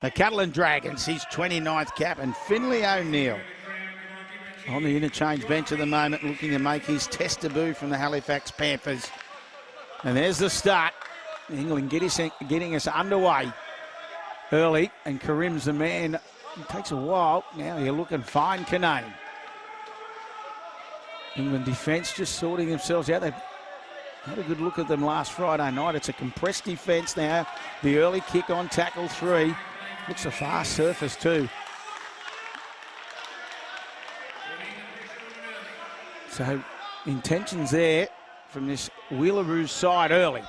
The Catalan Dragons, his 29th cap, and Finlay O'Neill on the interchange bench at the moment, looking to make his test debut from the Halifax Panthers. And there's the start. England getting us underway early, and Karim's the man. It takes a while. Now you're looking fine, Kanane. England defence just sorting themselves out. They had a good look at them last Friday night. It's a compressed defence now. The early kick on tackle 3. Looks a fast surface too. So intentions there from this Wheelaroos side early.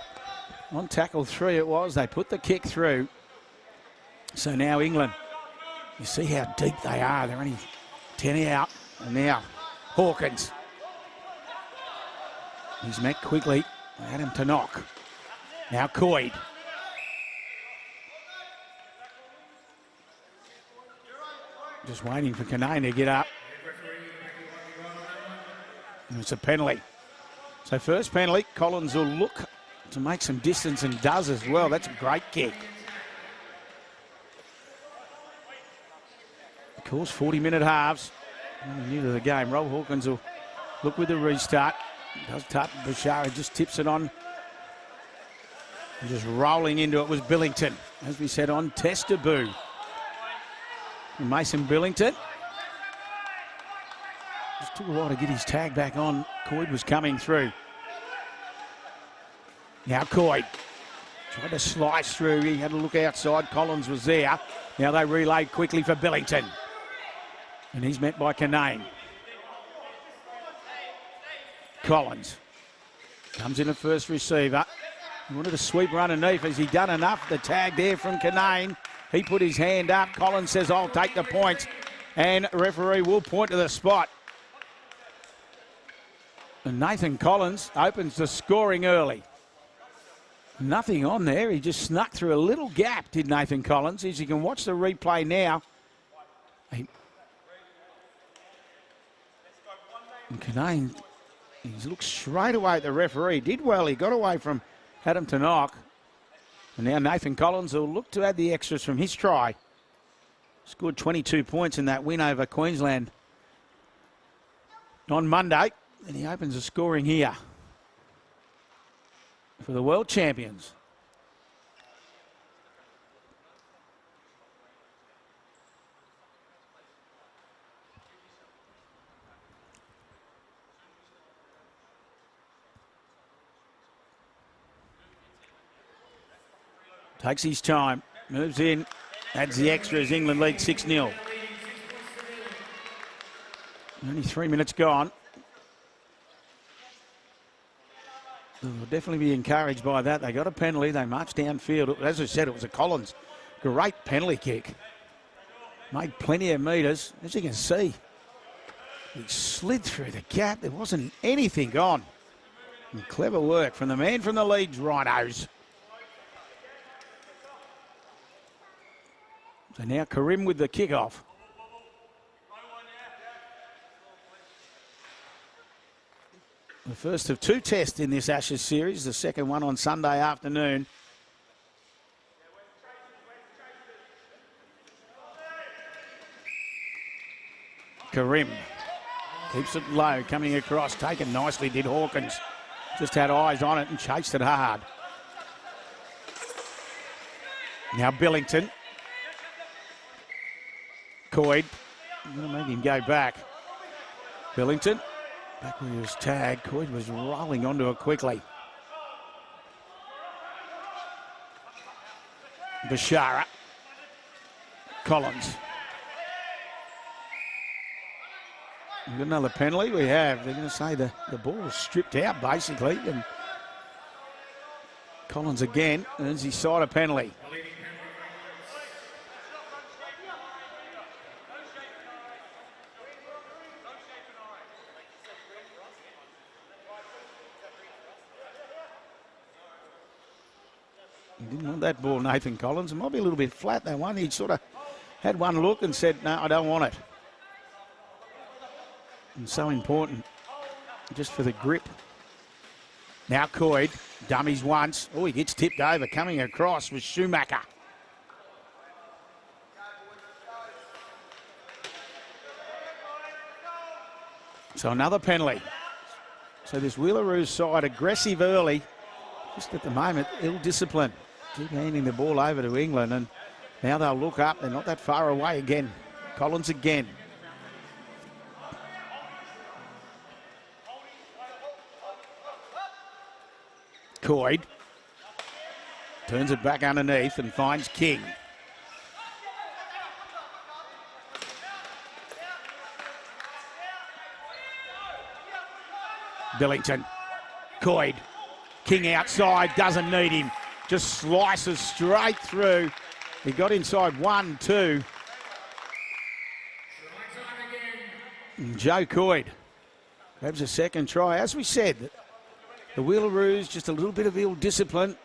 On tackle 3 it was. They put the kick through. So now England, you see how deep they are. They're only 10 out. And now Hawkins. He's met quickly. Adam to knock. Now Coyd. Just waiting for Kanane to get up. And it's a penalty. So first penalty, Collins will look to make some distance and does as well. That's a great kick. Of course, 40-minute halves. New to the game. Rob Hawkins will look with the restart. Does tap. Bashara just tips it on. And just rolling into it was Billington. As we said, on test debut. And Mason Billington. Just took a while to get his tag back on. Coyd was coming through. Now Coyd tried to slice through. He had a look outside. Collins was there. Now they relayed quickly for Billington. And he's met by Kanane. Collins comes in at first receiver. He wanted to sweep her underneath. Has he done enough? The tag there from Kanane. He put his hand up. Collins says, I'll take the point. And referee will point to the spot. And Nathan Collins opens the scoring early. Nothing on there. He just snuck through a little gap, did Nathan Collins. As you can watch the replay now. And Kanane, he looks straight away at the referee. Did well. He got away from Adam to knock. And now Nathan Collins will look to add the extras from his try. Scored 22 points in that win over Queensland on Monday. And he opens the scoring here for the world champions. Takes his time, moves in, adds the extra as England lead 6-0. Only 3 minutes gone. They'll definitely be encouraged by that. They got a penalty. They marched downfield. As I said, it was a Collins. Great penalty kick. Made plenty of metres. As you can see, he slid through the gap. There wasn't anything on. And clever work from the man from the Leeds Rhinos. So now Karim with the kickoff. The first of 2 tests in this Ashes series, the second one on Sunday afternoon. Karim keeps it low, coming across, taken nicely, did Hawkins. Just had eyes on it and chased it hard. Now Billington. Coyd, I'm going to make him go back. Billington, back where he was tagged. Coyd was rolling onto it quickly. Bashara. Collins. We've got another penalty. We have. They're going to say the ball was stripped out, basically. And Collins again earns his side a penalty. He didn't want that ball, Nathan Collins. It might be a little bit flat, that one. He sort of had one look and said, no, I don't want it. And so important just for the grip. Now Coyd, dummies once. Oh, he gets tipped over. Coming across was Schumacher. So another penalty. So this Wheelaroos side aggressive early. Just at the moment, ill-disciplined. Keep handing the ball over to England, and now they'll look up. They're not that far away again. Collins again. Coyd turns it back underneath and finds King. Billington. Coyd. King outside, doesn't need him. Just slices straight through. He got inside 1, 2. And Joe Coyd grabs a second try. As we said, the Wheelaroos, just a little bit of ill-discipline.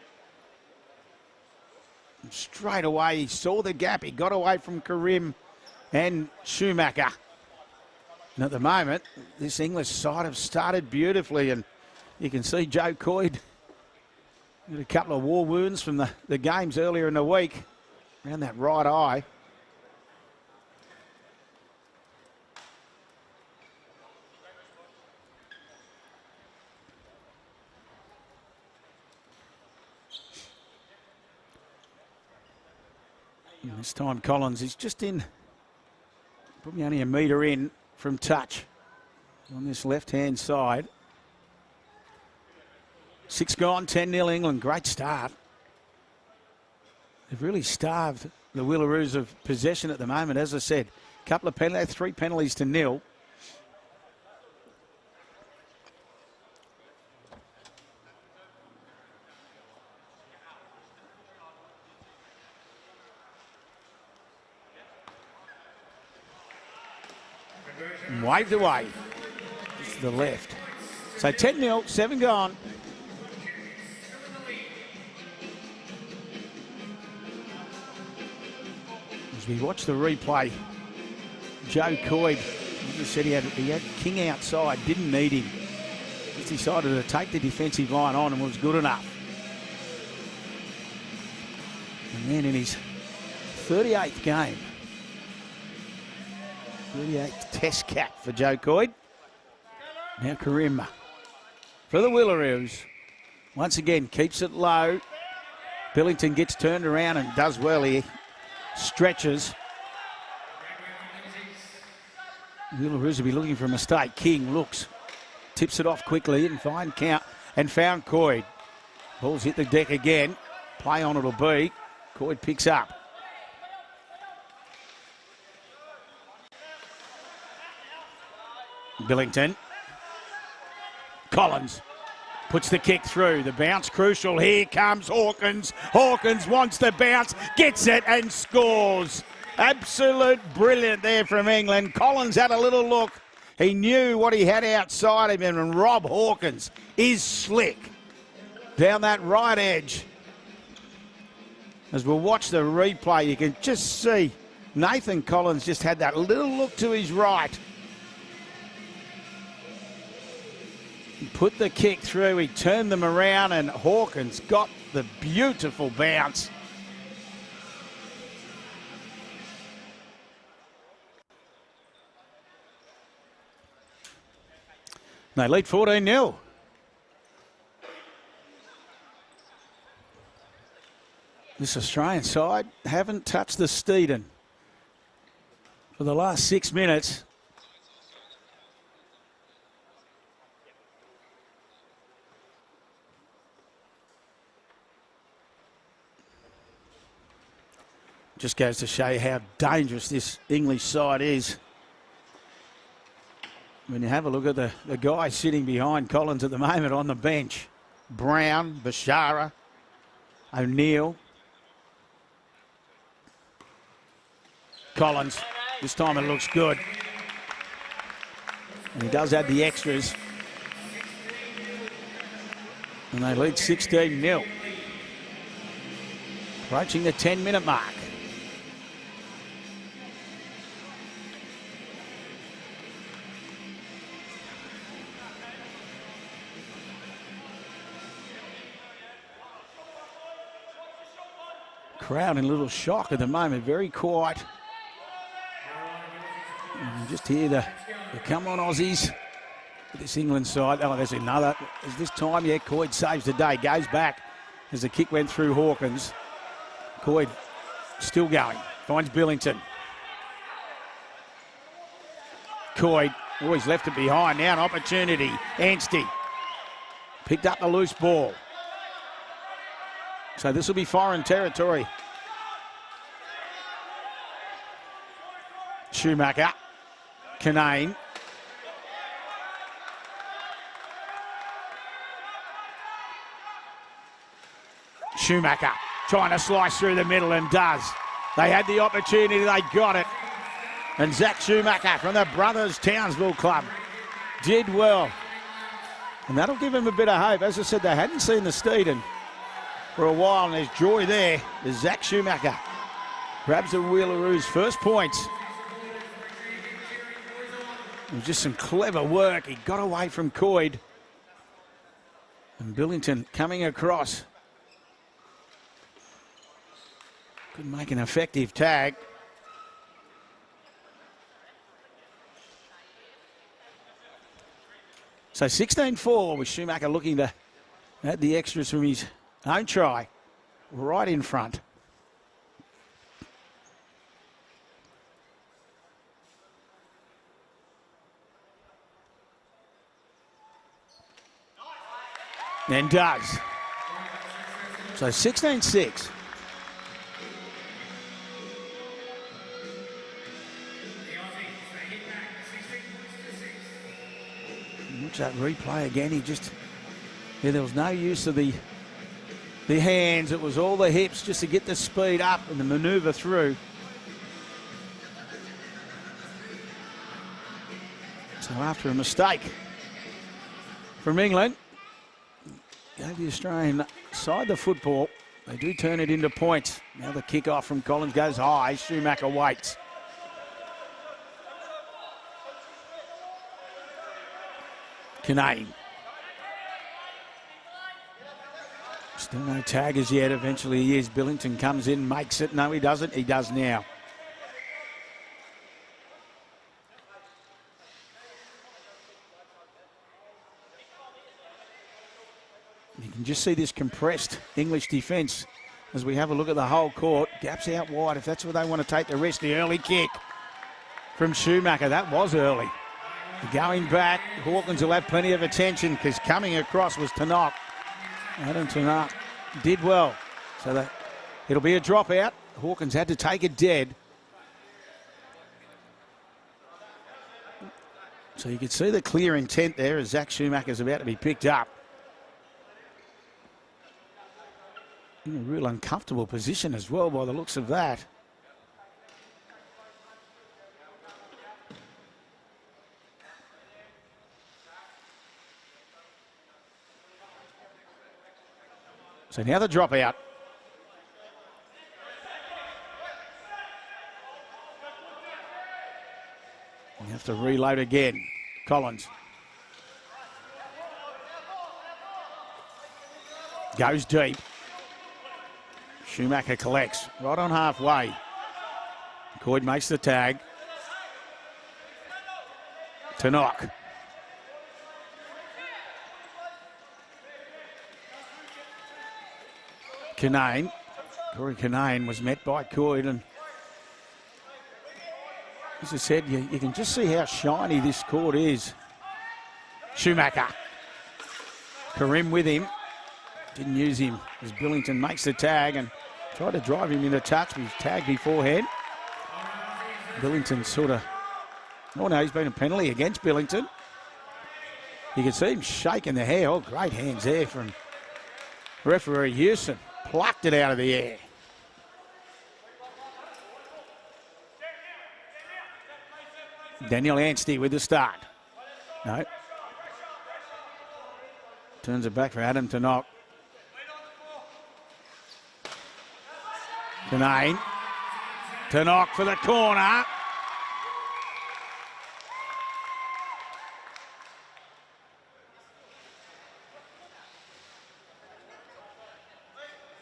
Straight away, he saw the gap. He got away from Karim and Schumacher. And at the moment, this English side have started beautifully, and you can see Joe Coyd had a couple of war wounds from the games earlier in the week around that right eye. And this time Collins is just in, probably only a metre in from touch on this left-hand side. 6 gone, 10-0 England. Great start. They've really starved the Wheelaroos of possession at the moment. As I said, couple of penalties, 3 penalties to 0. And waved away. Just to the left. So 10-0, 7 gone. As we watch the replay, Joe Coyd, as you said, he had King outside, didn't need him. Just decided to take the defensive line on and was good enough. And then in his 38th game, 38th test cap for Joe Coyd. Now Karim for the Wheelaroos. Once again, keeps it low. Billington gets turned around and does well here. Stretches. Wheelaroos will be looking for a mistake. King looks, tips it off quickly and found Coyd. Ball's hit the deck again. Play on it'll be. Coyd picks up. Billington. Collins puts the kick through. The bounce crucial. Here comes Hawkins. Hawkins wants the bounce, gets it and scores. Absolute brilliant there from England. Collins had a little look. He knew what he had outside of him, and Rob Hawkins is slick down that right edge. As we'll watch the replay, you can just see Nathan Collins just had that little look to his right. He put the kick through, he turned them around, and Hawkins got the beautiful bounce. They lead 14-0. This Australian side haven't touched the Steeden for the last 6 minutes. Just goes to show you how dangerous this English side is. When you have a look at the guy sitting behind Collins at the moment on the bench. Brown, Bashara, O'Neill. Collins, this time it looks good. And he does add the extras. And they lead 16-0. Approaching the 10-minute mark. Crowd in a little shock at the moment, very quiet. And you just hear the come on Aussies this England side. Oh, there's another. Is this time? Yeah, Coyd saves the day. Goes back as the kick went through Hawkins. Coyd still going. Finds Billington. Coyd always left it behind. Now an opportunity. Anstey picked up the loose ball. So this will be foreign territory. Schumacher. Canane. Schumacher trying to slice through the middle and does. They had the opportunity, they got it. And Zach Schumacher from the Brothers Townsville Club did well. And that'll give him a bit of hope. As I said, they hadn't seen the Steeden for a while, and there's joy there as Zach Schumacher grabs the Wheelaroos' first points. It was just some clever work. He got away from Coyd. And Billington coming across. Could make an effective tag. So 16-4 with Schumacher looking to add the extras from his own try right in front. And does. So 16-6. Watch that replay again. There was no use of the hands. It was all the hips just to get the speed up and the manoeuvre through. So after a mistake from England, gave the Australian side the football. They do turn it into points. Now the kick-off from Collins goes high. Schumacher waits. Canane. Still no tag as yet. Eventually he is. Billington comes in, makes it. No, he doesn't. He does now. You can just see this compressed English defence as we have a look at the whole court. Gaps out wide if that's where they want to take the risk. The early kick from Schumacher. That was early. Going back, Hawkins will have plenty of attention because coming across was Tannock. Adam Tannock did well. So that it'll be a dropout. Hawkins had to take it dead. So you can see the clear intent there as Zach Schumacher's about to be picked up. In a real uncomfortable position as well by the looks of that. So now the dropout. We have to reload again. Collins. Goes deep. Schumacher collects right on halfway. Coyd makes the tag. Tannock. Canane. Corey Canane was met by Coyd, and as I said, you can just see how shiny this court is. Schumacher. Karim with him. Didn't use him as Billington makes the tag and tried to drive him into touch, but he's tagged beforehand. Billington sort of... Oh no, he's been a penalty against Billington. You can see him shaking the hair. Oh, great hands there from referee Houston. Plucked it out of the air. Daniel Anstey with the start. No. Turns it back for Adam Tannock. Canane. Tannock for the corner.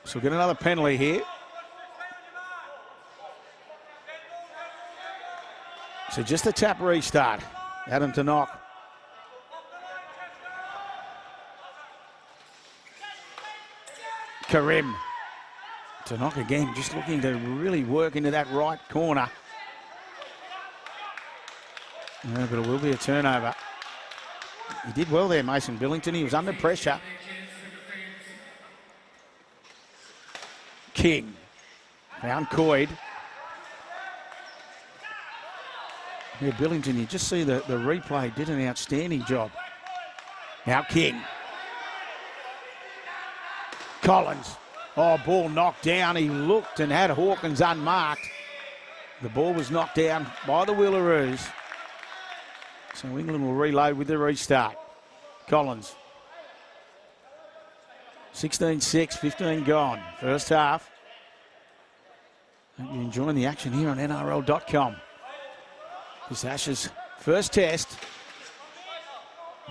So we'll get another penalty here. So just a tap restart. Adam Tannock Karim. To knock again, just looking to really work into that right corner. Yeah, but it will be a turnover. He did well there, Mason Billington. He was under pressure. King. Found Coyd. Yeah, Billington, you just see the replay, did an outstanding job. Now King. Collins. Oh, ball knocked down. He looked and had Hawkins unmarked. The ball was knocked down by the Wheelaroos. So England will reload with the restart. Collins. 16-6, 15 gone. First half. Hope you're enjoying the action here on NRL.com. This Ashes' first test.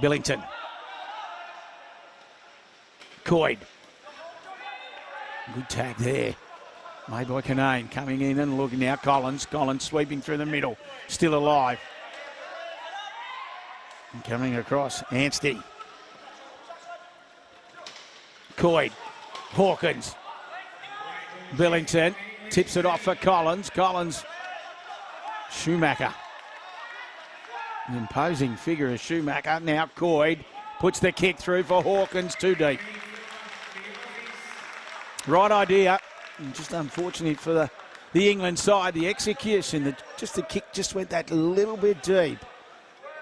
Billington. Coyd. Good tag there. Made by Canane. Coming in and looking now. Collins. Collins sweeping through the middle. Still alive. And coming across. Anstey. Coyd. Hawkins. Billington. Tips it off for Collins. Collins. Schumacher. An imposing figure of Schumacher. Now Coyd puts the kick through for Hawkins. Too deep. Right idea. And just unfortunate for the England side. The execution. The kick just went that little bit deep.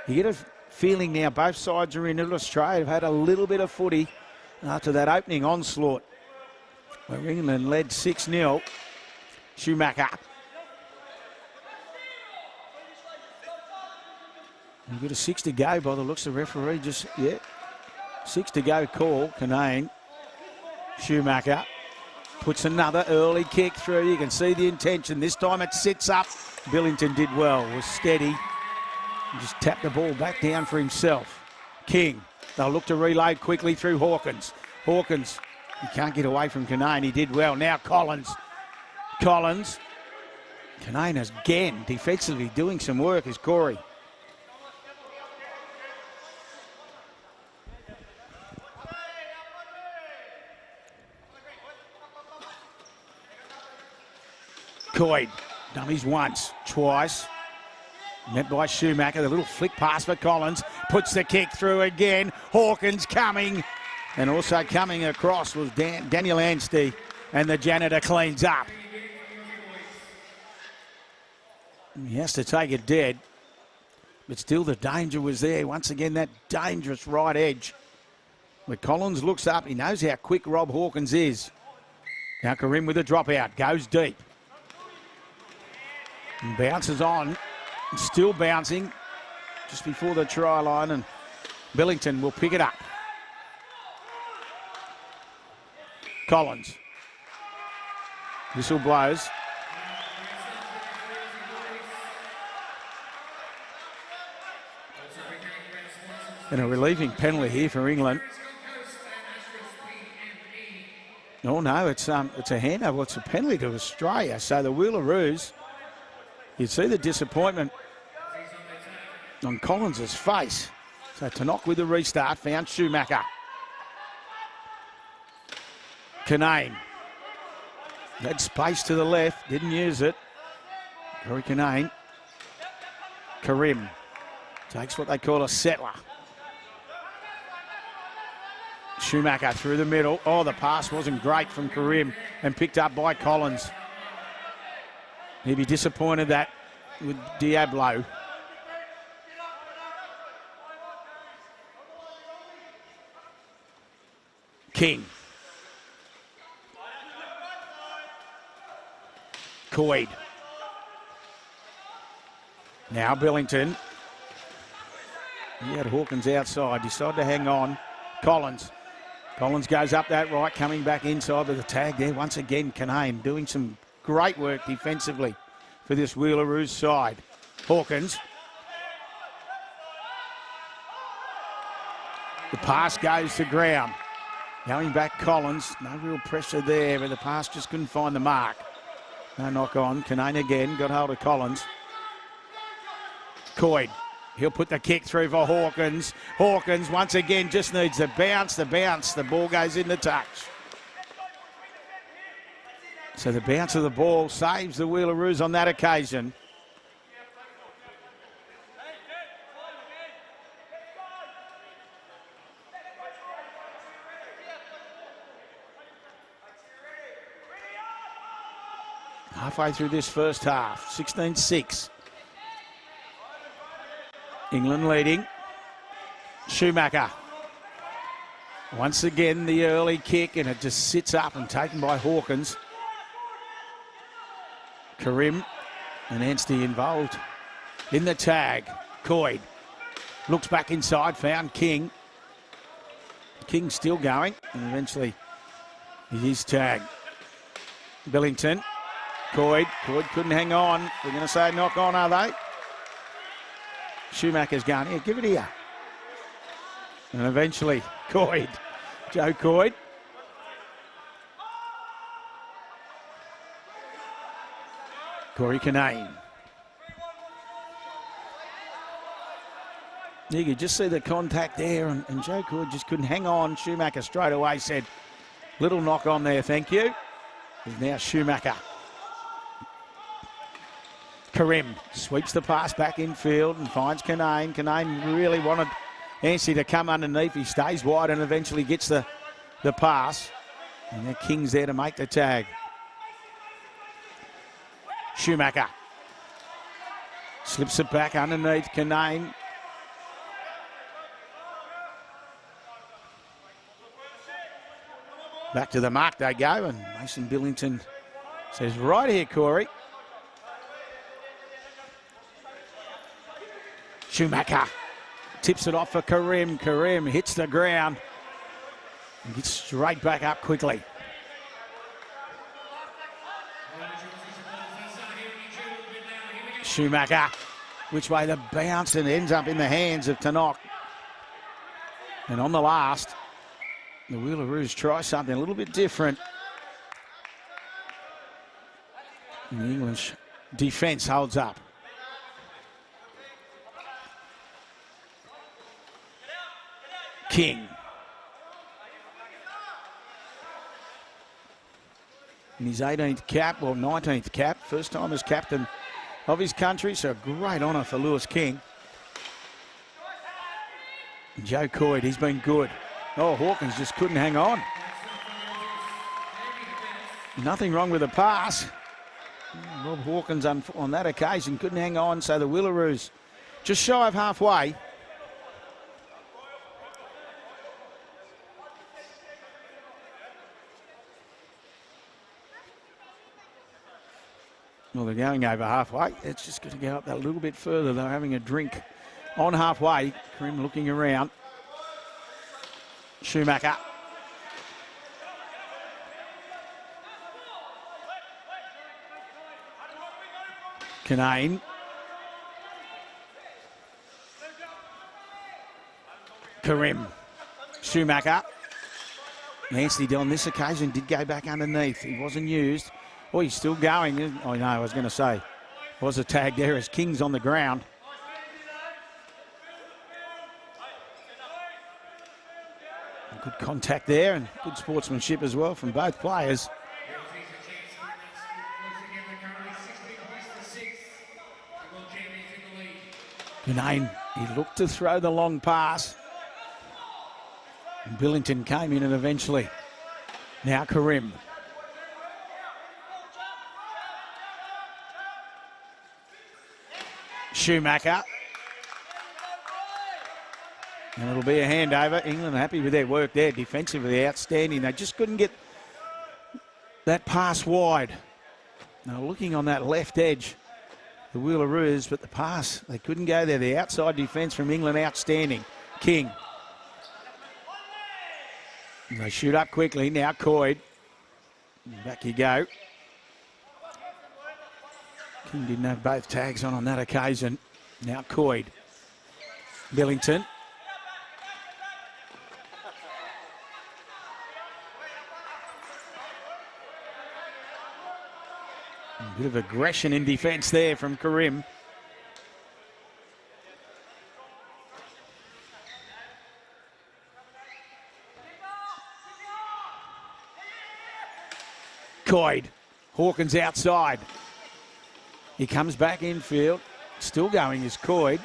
You get a feeling now both sides are in it. Australia have had a little bit of footy after that opening onslaught where England led 6-0. Schumacher. We've got a 6 to go by the looks of the referee. 6 to go call. Canane. Schumacher puts another early kick through. You can see the intention. This time it sits up. Billington did well. Was steady. Just tapped the ball back down for himself. King. They'll look to reload quickly through Hawkins. Hawkins. He can't get away from Canane. He did well. Now Collins. Collins. Canane is again defensively doing some work as Corey. Coyd. Dummies once, twice. Met by Schumacher. The little flick pass for Collins. Puts the kick through again. Hawkins coming. And also coming across was Daniel Anstey. And the janitor cleans up. He has to take it dead. But still the danger was there. Once again, that dangerous right edge. When Collins looks up, he knows how quick Rob Hawkins is. Now Karim with a dropout. Goes deep. And bounces on. Still bouncing. Just before the try line. And Billington will pick it up. Collins. Whistle blows. And a relieving penalty here for England. Oh no, it's a handover. Well, it's a penalty to Australia. So the Wheelaroos, you see the disappointment on Collins' face. So to knock with the restart, found Schumacher. Canane. Had space to the left, didn't use it. Harry Canane. Karim takes what they call a settler. Schumacher through the middle. Oh, the pass wasn't great from Karim and picked up by Collins. He'd be disappointed that with Diablo. King. Coyd. Now Billington. He had Hawkins outside. Decided to hang on. Collins. Collins goes up that right, coming back inside with the tag there. Once again, Canane doing some great work defensively for this Wheelaroos side. Hawkins. The pass goes to ground. Going back Collins. No real pressure there, but the pass just couldn't find the mark. No knock on. Canane again. Got hold of Collins. Coyd. He'll put the kick through for Hawkins. Hawkins once again just needs the bounce. The ball goes in the touch. So the bounce of the ball saves the Wheelaroos on that occasion. Halfway through this first half, 16-6. England leading. Schumacher. Once again, the early kick, and it just sits up and taken by Hawkins. Karim and Anstey involved in the tag. Coyd looks back inside, found King. King still going, and eventually he is tagged. Billington. Coyd couldn't hang on. We're going to say knock on, are they? Schumacher's going, here, give it here. And eventually, Coyd. Joe Coyd. Corey Canane. You could just see the contact there, and Joe Coyd just couldn't hang on. Schumacher straight away said, little knock on there, thank you. And now Schumacher. Karim sweeps the pass back in field and finds Canane. Canane really wanted Anstey to come underneath. He stays wide and eventually gets the pass. And now King's there to make the tag. Schumacher slips it back underneath Canane. Back to the mark they go, and Mason Billington says, right here, Corey. Schumacher tips it off for Karim. Karim hits the ground and gets straight back up quickly. Schumacher, which way the bounce, and ends up in the hands of Tannock. And on the last, the Wheelaroos try something a little bit different. And the English defence holds up. King. In his 18th cap, or 19th cap, first time as captain of his country, so a great honour for Lewis King. And Joe Coyd, he's been good. Oh, Hawkins just couldn't hang on. Nothing wrong with the pass. Rob Hawkins on that occasion couldn't hang on, so the Wheelaroos just shy of halfway. Well, they're going over halfway. It's just going to go up that little bit further. They're having a drink on halfway. Karim looking around. Schumacher. Canane. Karim. Schumacher. Anstey on this occasion did go back underneath. He wasn't used. Oh, he's still going. Oh, no, I was going to say. Was a tag there as King's on the ground. Good contact there and good sportsmanship as well from both players. Canane, he looked to throw the long pass. And Billington came in and eventually. Now Karim. Schumacher. And it'll be a handover. England happy with their work there. Defensively outstanding. They just couldn't get that pass wide. Now looking on that left edge, the Wheelaroos, but the pass, they couldn't go there. The outside defence from England outstanding. King. And they shoot up quickly. Now Coyd. Back you go. King didn't have both tags on that occasion. Now Coyd. Billington. A bit of aggression in defence there from Karim. Coyd Hawkins outside. He comes back infield. Still going is Coyd.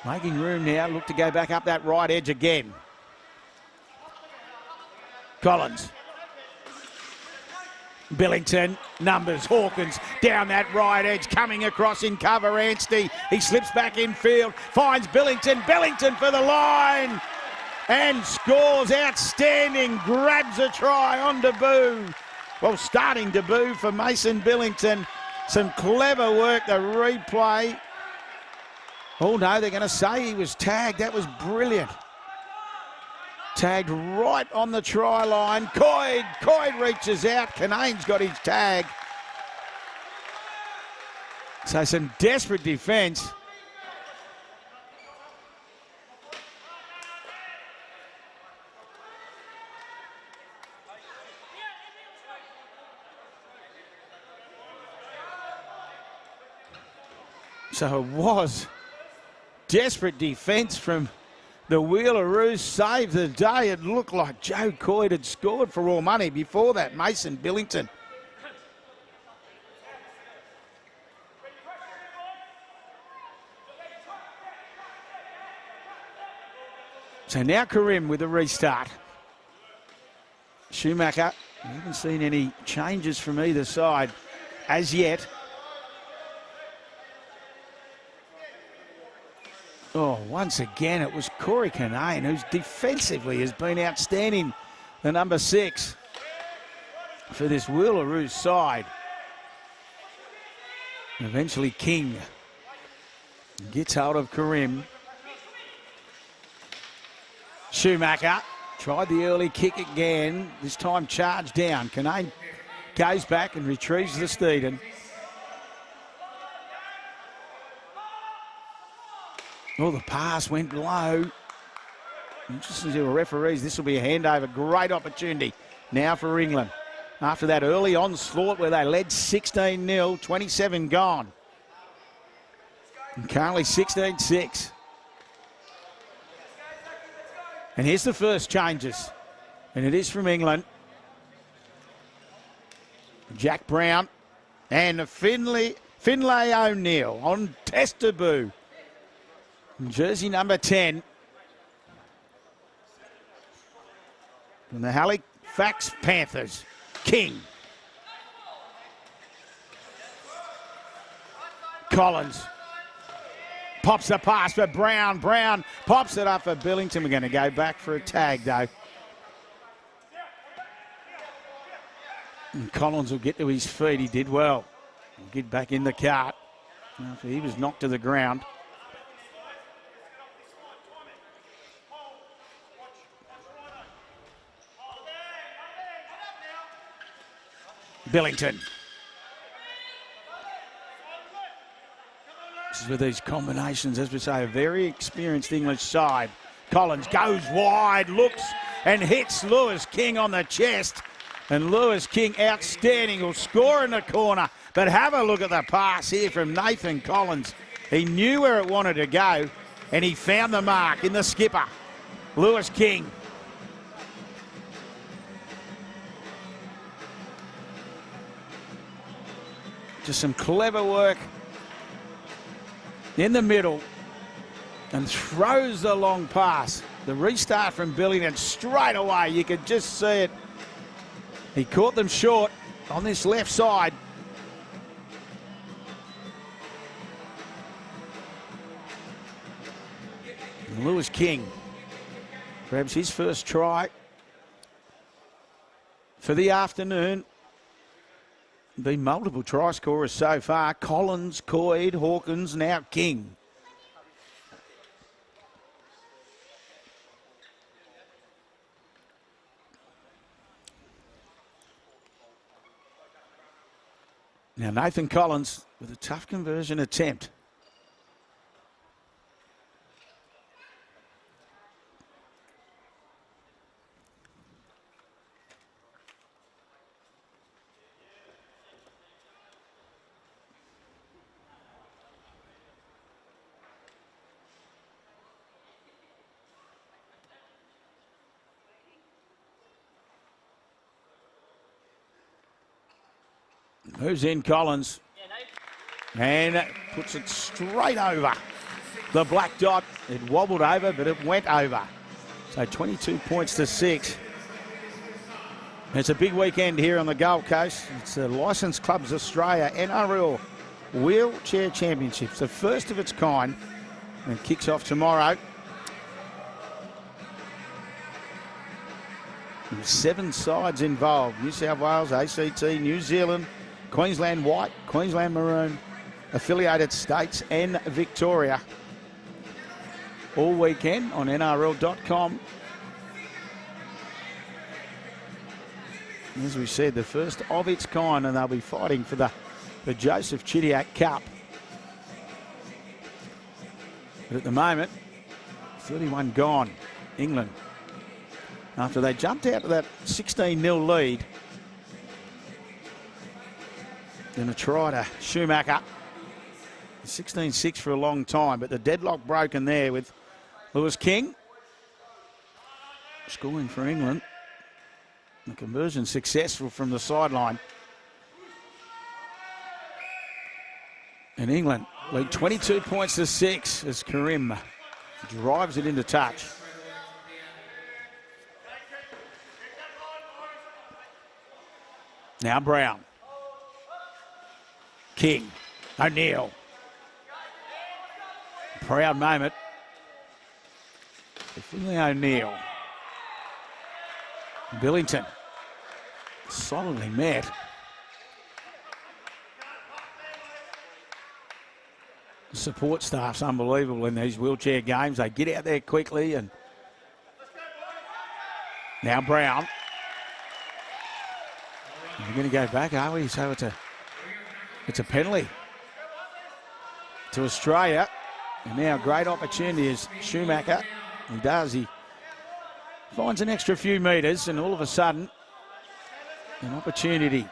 Making room now. Look to go back up that right edge again. Collins. Billington, numbers, Hawkins down that right edge, coming across in cover, Anstey. He slips back in field, finds Billington, Billington for the line, and scores. Outstanding, grabs a try on debut. Well, starting debut for Mason Billington. Some clever work, the replay. Oh no, they're going to say he was tagged. That was brilliant. Tagged right on the try line. Coyd reaches out. Canane's got his tag. So some desperate defence. So it was desperate defence from the Wheelaroos. Saved the day. It looked like Joe Coyd had scored for all money. Before that, Mason Billington. So now Karim with a restart. Schumacher, we haven't seen any changes from either side as yet. Oh, once again, it was Corey Canane, who's defensively has been outstanding, the number 6 for this Wheelaroos side. Eventually King gets hold of Karim. Schumacher tried the early kick again, this time charged down. Canane goes back and retrieves the Steeden. Oh, the pass went low. Interesting to the referees. This will be a handover. Great opportunity now for England. After that early onslaught where they led 16-0, 27 gone. And currently 16-6. And here's the first changes. And it is from England. Jack Brown and Finlay O'Neill on test debut. Jersey number 10. From the Halifax Panthers, King. Collins pops the pass for Brown. Brown pops it up for Billington. We're going to go back for a tag, though. And Collins will get to his feet. He did well. He'll get back in the cart after he was knocked to the ground. Billington. This is with these combinations, as we say, a very experienced English side. Collins goes wide, looks and hits Lewis King on the chest. And Lewis King, outstanding, will score in the corner. But have a look at the pass here from Nathan Collins. He knew where it wanted to go, and he found the mark in the skipper, Lewis King. Just some clever work in the middle and throws the long pass. The restart from Billington straight away. You could just see it. He caught them short on this left side. And Lewis King grabs his first try for the afternoon. Been multiple try scorers so far. Collins, Coyd, Hawkins, now King. Now Nathan Collins with a tough conversion attempt. Moves in Collins. And puts it straight over the black dot. It wobbled over, but it went over. So 22 points to 6. It's a big weekend here on the Gold Coast. It's the Licensed Clubs Australia NRL Wheelchair Championships, the first of its kind, and kicks off tomorrow. And 7 sides involved: New South Wales, ACT, New Zealand, Queensland White, Queensland Maroon, affiliated states and Victoria. All weekend on NRL.com. As we said, the first of its kind, and they'll be fighting for the Joseph Chidiac Cup. But at the moment, 31 gone, England. After they jumped out to that 16-0 lead. Then a try to Schumacher. 16-6 for a long time, but the deadlock broken there with Lewis King scoring for England. The conversion successful from the sideline. And England lead 22 points to 6 as Karim drives it into touch. Now Brown. King. O'Neill. Proud moment. Finley O'Neill. Billington. Solidly met. The support staff's unbelievable in these wheelchair games. They get out there quickly. And now Brown. We're going to go back, are we? So it's a penalty to Australia. And now a great opportunity is Schumacher. He does. He finds an extra few metres, and all of a sudden, an opportunity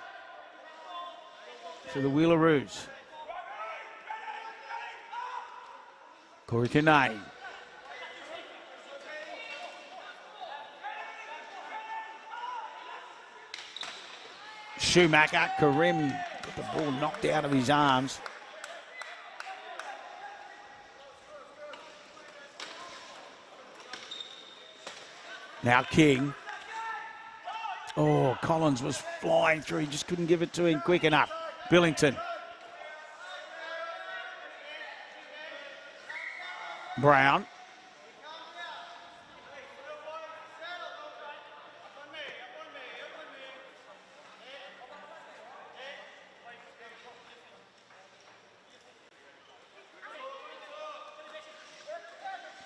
for the Wheelaroos. Corey Kinane. Schumacher. Karim got the ball knocked out of his arms. Now King. Oh, Collins was flying through. He just couldn't give it to him quick enough. Billington. Brown.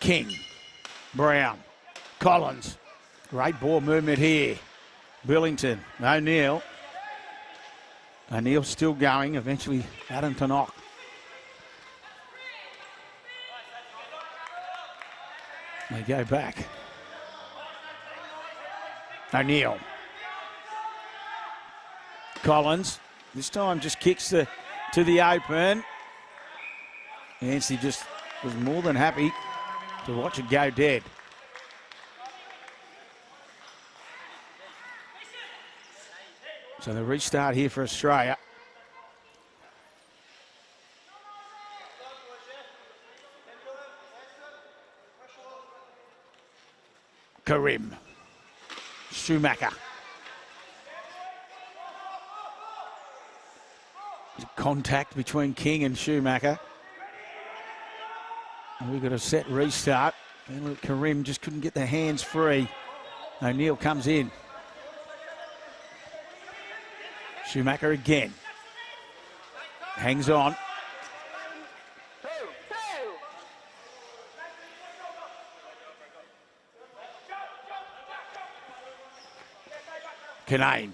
King. Brown. Collins. Great ball movement here. Billington. O'Neill. O'Neill still going. Eventually Adam Tannock. They go back. O'Neill. Collins. This time just kicks to the open. Nancy just was more than happy to watch it go dead. So the restart here for Australia. Karim. Schumacher. Contact between King and Schumacher. And we've got a set restart. And look, Karim just couldn't get their hands free. O'Neill comes in. Schumacher again. Hangs on. Kinane.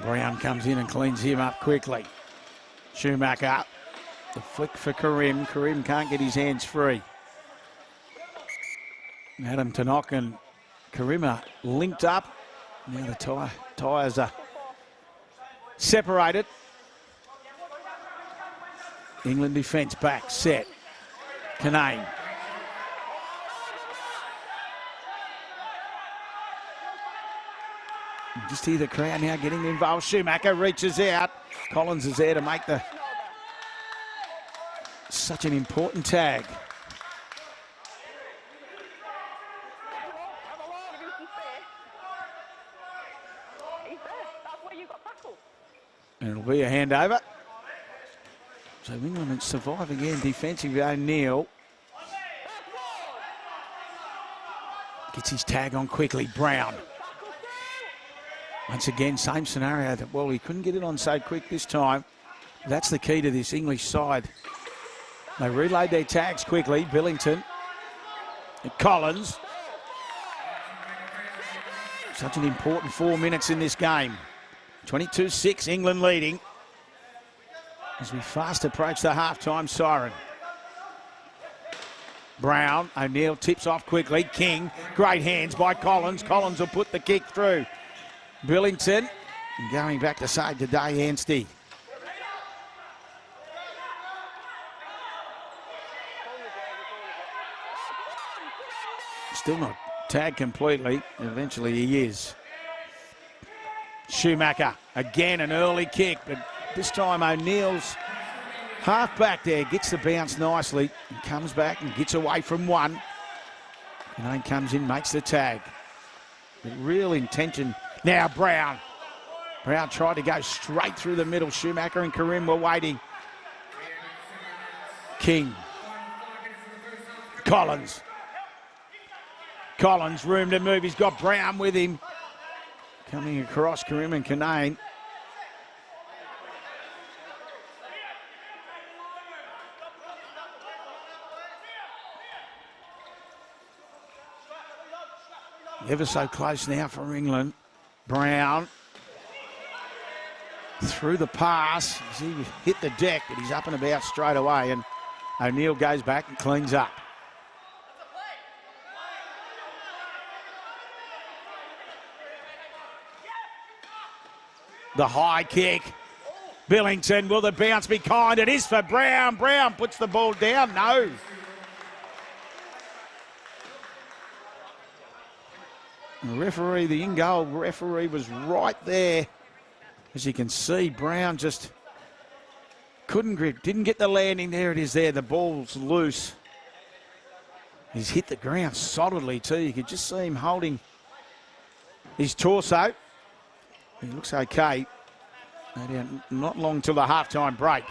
Brown comes in and cleans him up quickly. Schumacher. The flick for Karim. Karim can't get his hands free. Adam Tannock and Karim are linked up. Now the tyres are separated. England defence back, set. Kinane. Just hear the crowd now getting involved. Schumacher reaches out. Collins is there to make such an important tag. And it'll be a handover. So England survive again. Defensive O'Neill. Gets his tag on quickly. Brown. Once again, same scenario. Well, he couldn't get it on so quick this time. That's the key to this English side. They reload their tags quickly. Billington. And Collins. Such an important 4 minutes in this game. 22-6, England leading. As we fast approach the halftime siren. Brown. O'Neill tips off quickly. King. Great hands by Collins. Collins will put the kick through. Billington. And going back to save the day, Anstey. Still not tagged completely. Eventually he is. Schumacher. Again an early kick, but this time O'Neill's half back there. Gets the bounce nicely. And comes back and gets away from one. And then comes in, makes the tag. With real intention. Now Brown. Brown tried to go straight through the middle. Schumacher and Karim were waiting. King. Collins. Collins, room to move. He's got Brown with him. Coming across, Karim and Kanane. Ever so close now for England. Brown. Through the pass. He hit the deck, but he's up and about straight away. And O'Neill goes back and cleans up. The high kick. Billington, will the bounce be kind? It is for Brown. Brown puts the ball down. No. The referee, the in-goal referee was right there. As you can see, Brown just couldn't grip, didn't get the landing. There it is there. The ball's loose. He's hit the ground solidly too. You could just see him holding his torso. He looks okay. Not long till the halftime break.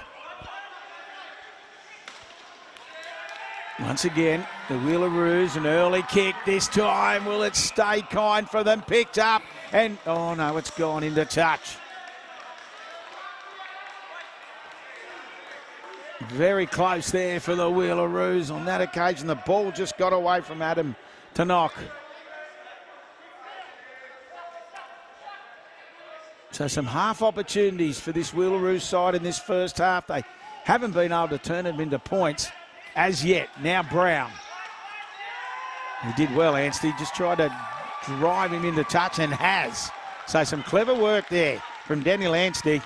Once again, the Wheelaroos, an early kick this time. Will it stay kind for them? Picked up and, oh no, it's gone into touch. Very close there for the Wheelaroos. On that occasion, the ball just got away from Adam to knock. So some half opportunities for this Wheelaroos side in this first half. They haven't been able to turn them into points as yet. Now Brown. He did well, Anstey. Just tried to drive him into touch and has. So some clever work there from Daniel Anstey.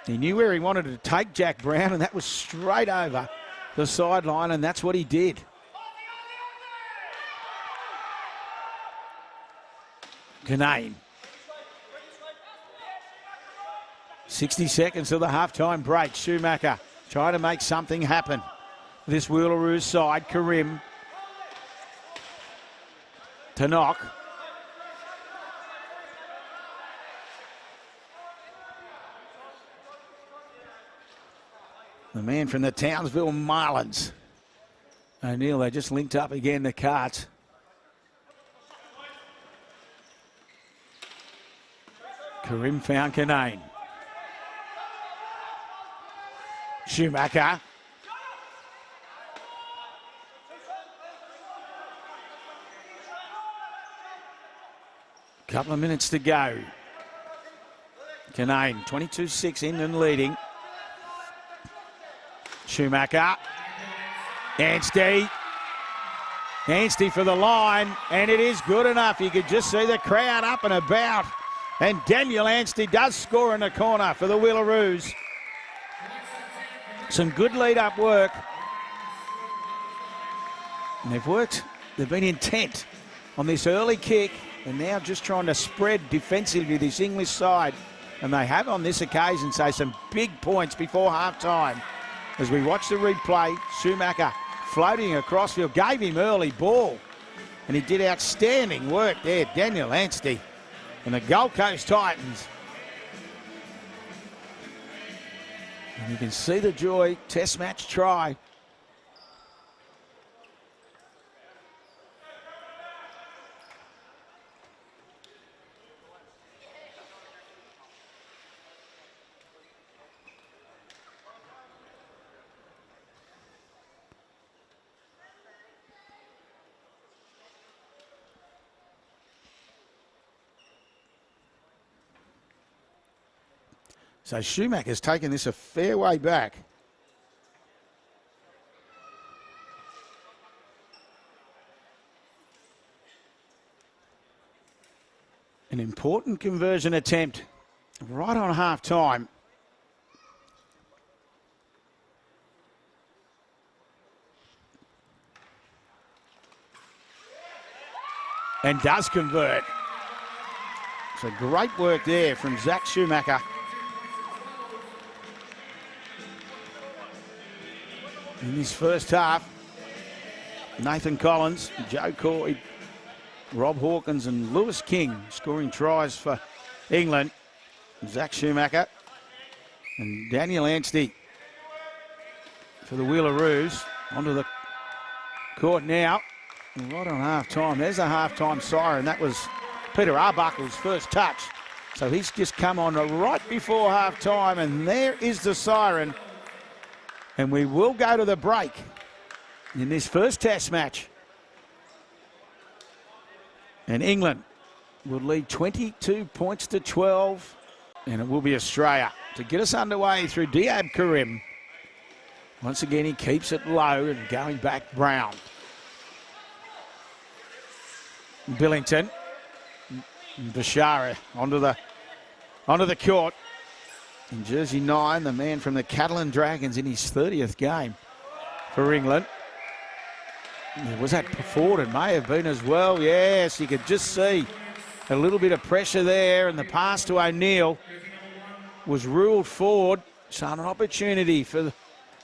He knew where he wanted to take Jack Brown, and that was straight over the sideline, and that's what he did. Kanane. 60 seconds to the halftime break. Schumacher trying to make something happen. This Wheelaroos side, Karim to knock. The man from the Townsville Marlins. O'Neill, they just linked up again, the Carts. Karim found Kanane. Schumacher. Couple of minutes to go. Kanane, 22-6, England leading. Schumacher. Anstey. Anstey for the line, and it is good enough. You could just see the crowd up and about. And Daniel Anstey does score in the corner for the Wheelaroos. Some good lead-up work. And they've been intent on this early kick and now just trying to spread defensively this English side. And they have on this occasion, so some big points before half-time. As we watch the replay, Schumacher floating across field, gave him early ball. And he did outstanding work there, Daniel Anstey and the Gold Coast Titans. And you can see the joy, test match try. So Schumacher's taken this a fair way back. An important conversion attempt right on half-time. And does convert. So great work there from Zach Schumacher. In this first half, Nathan Collins, Joe Corey, Rob Hawkins and Lewis King scoring tries for England. Zach Schumacher and Daniel Anstey for the Wheelaroos. Onto the court now. Right on half-time. There's a half-time siren. That was Peter Arbuckle's first touch. So he's just come on right before half-time, and there is the siren. And we will go to the break in this first test match. And England will lead 22 points to 12. And it will be Australia to get us underway through Diab Karim. Once again, he keeps it low and going back Brown. Billington. Bashara onto the court. In jersey 9, the man from the Catalan Dragons in his 30th game for England. Was that Ford? It may have been as well. Yes, you could just see a little bit of pressure there, and the pass to O'Neill was ruled forward. So an opportunity for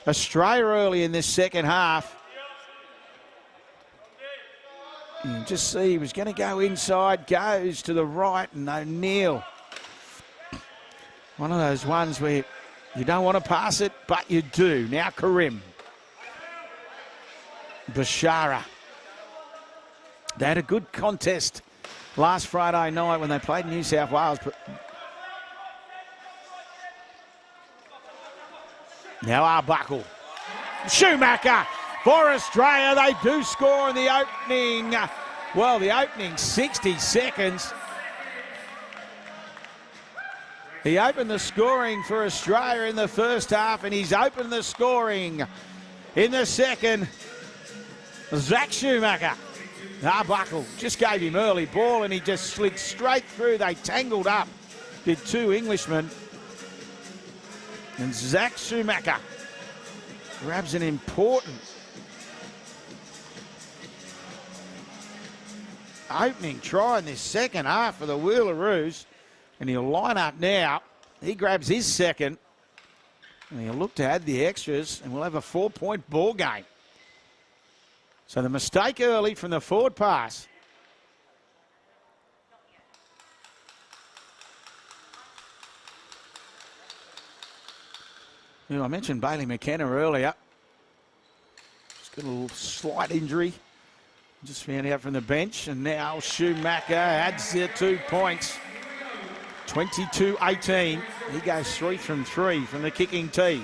Australia early in this second half. You can just see he was going to go inside, goes to the right, and O'Neill. One of those ones where you don't want to pass it, but you do. Now Karim. Bashara. They had a good contest last Friday night when they played New South Wales. Now Arbuckle. Schumacher for Australia. They do score in the opening, the opening 60 seconds. He opened the scoring for Australia in the first half, and he's opened the scoring in the second. Zach Schumacher. Arbuckle just gave him early ball, and he just slid straight through. They tangled up, did two Englishmen. And Zach Schumacher grabs an important opening try in this second half for the Wheelaroos. And he'll line up now. He grabs his second. And he'll look to add the extras. And we'll have a 4-point ball game. So the mistake early from the forward pass. You know, I mentioned Bailey McKenna earlier. Just got a little slight injury. Just found out from the bench. And now Schumacher adds the 2 points. 22-18. He goes 3 from 3 from the kicking tee.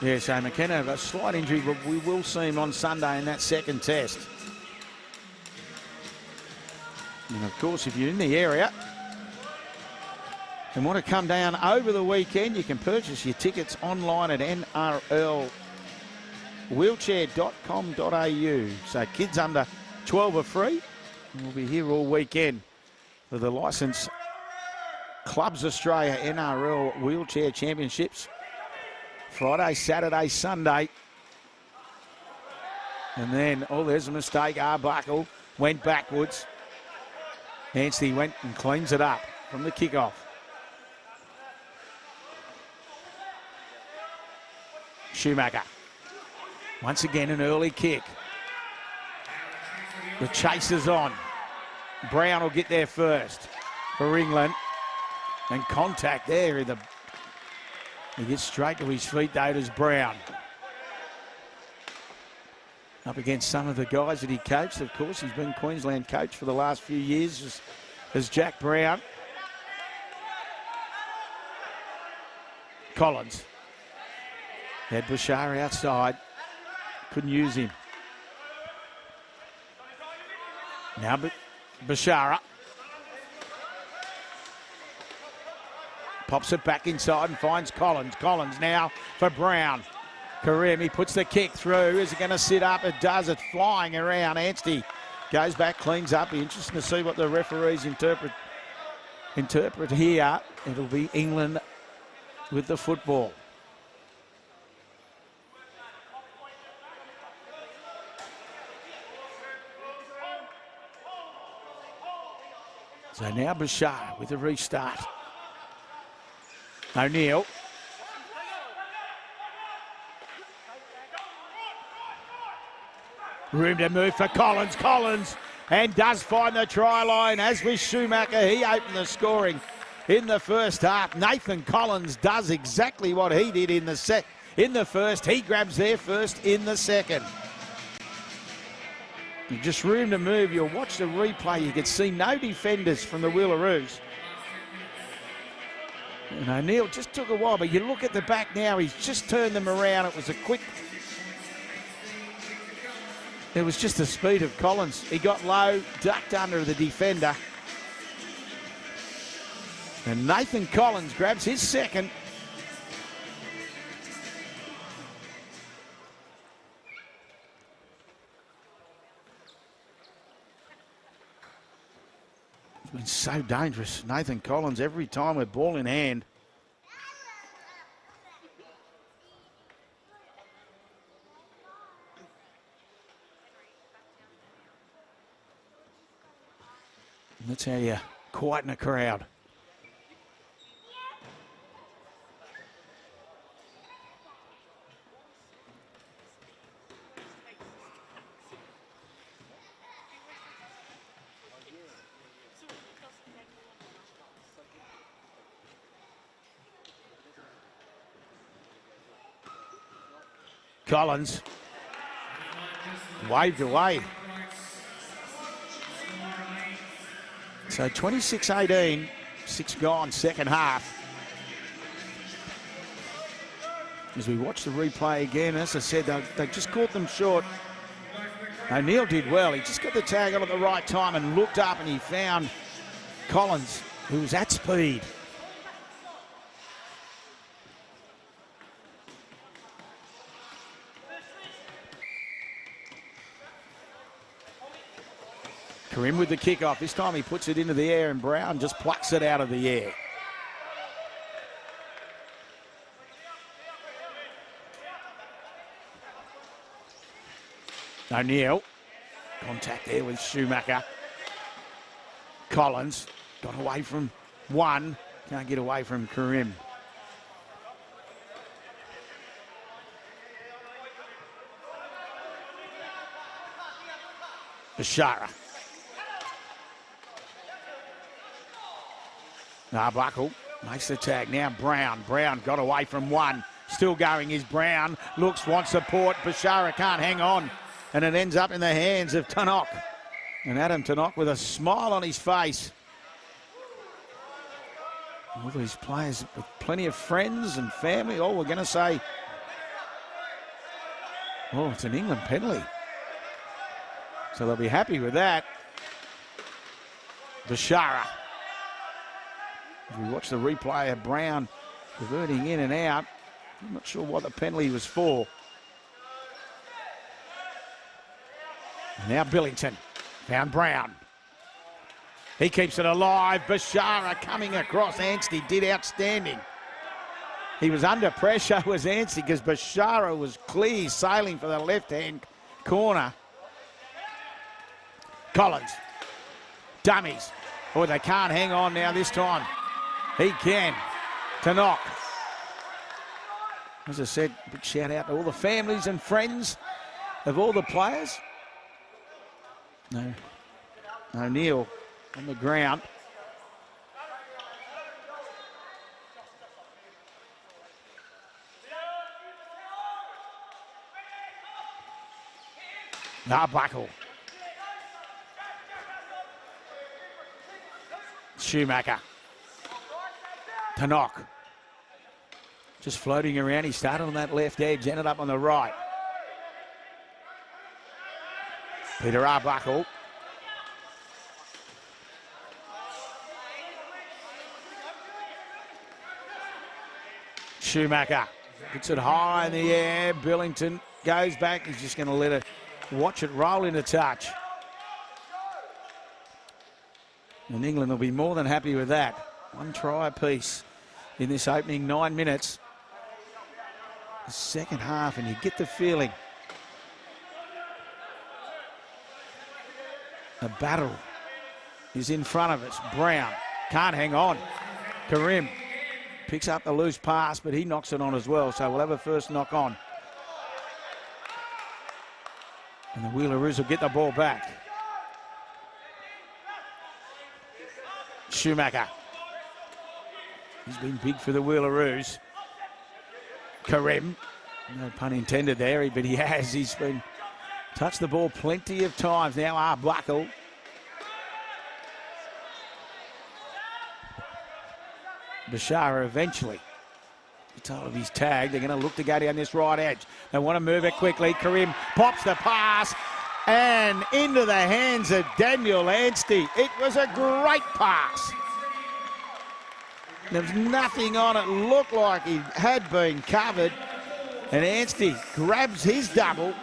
Yeah, so McKenna, a slight injury, but we will see him on Sunday in that second test. And of course, if you're in the area and want to come down over the weekend, you can purchase your tickets online at nrlwheelchair.com.au. So kids under 12 are free. And we'll be here all weekend for the Licensed Clubs Australia NRL Wheelchair Championships. Friday, Saturday, Sunday. And then, oh, there's a mistake. Arbuckle went backwards. Anstey went and cleans it up from the kickoff. Schumacher. Once again, an early kick. The chase is on. Brown will get there first for England. And contact there. He gets straight to his feet, though, does Brown. Up against some of the guys that he coached. Of course, he's been Queensland coach for the last few years as Jack Brown. Collins. Had Bashar outside. Couldn't use him. Now Bashara. Pops it back inside and finds Collins. Collins now for Brown. Karim, he puts the kick through. Is it going to sit up? It does. It's flying around. Anstey goes back, cleans up. Be interesting to see what the referees interpret here. It'll be England with the football. So now Bashar with a restart. O'Neill. Room to move for Collins. Collins and does find the try line. As with Schumacher, he opened the scoring in the first half. Nathan Collins does exactly what he did in the first. He grabs there first in the second. Just room to move. You'll watch the replay. You can see no defenders from the Wheelaroos. And O'Neill just took a while, but you look at the back now, he's just turned them around. It was a quick... It was just the speed of Collins. He got low, ducked under the defender. And Nathan Collins grabs his second. It's been so dangerous, Nathan Collins, every time with ball in hand. And that's how you quieten a crowd. Collins waved away. So 26-18, 6 gone, second half. As we watch the replay again, as I said, they just caught them short. O'Neill did well. He just got the tag on at the right time and looked up and he found Collins, who was at speed. Karim with the kickoff. This time he puts it into the air and Brown just plucks it out of the air. O'Neill. Contact there with Schumacher. Collins got away from one. Can't get away from Karim. Bashara. Arbuckle makes the tag. Now Brown. Brown got away from one. Still going is Brown. Looks, wants support. Bashara can't hang on. And it ends up in the hands of Tannock. And Adam Tannock with a smile on his face. All these players with plenty of friends and family. Oh, we're going to say... Oh, it's an England penalty. So they'll be happy with that. Bashara. As we watch the replay of Brown diverting in and out. I'm not sure what the penalty was for. And now Billington found Brown. He keeps it alive. Bashara coming across. Anstey did outstanding. He was under pressure, was Anstey, because Bashara was clear sailing for the left-hand corner. Collins. Dummies. Oh, they can't hang on now this time. He can. To knock. As I said, big shout out to all the families and friends of all the players. No. O'Neill on the ground. Arbuckle. Schumacher. To knock. Just floating around. He started on that left edge, ended up on the right. Peter Arbuckle. Schumacher gets it high in the air. Billington goes back. He's just going to let it, watch it roll into touch. And England will be more than happy with that. One try apiece in this opening 9 minutes. The second half, and you get the feeling a battle is in front of us. Brown can't hang on. Karim picks up the loose pass, but he knocks it on as well, so we'll have a first knock on. And the Wheelaroos will get the ball back. Schumacher. He's been big for the Wheelaroos. Karim, no pun intended there, but he has. He's been touched the ball plenty of times. Now Arbuckle. Bashara eventually gets hold of his tag. They're going to look to go down this right edge. They want to move it quickly. Karim pops the pass and into the hands of Daniel Anstey. It was a great pass. There was nothing on it. Looked like he had been covered. And Anstey grabs his double.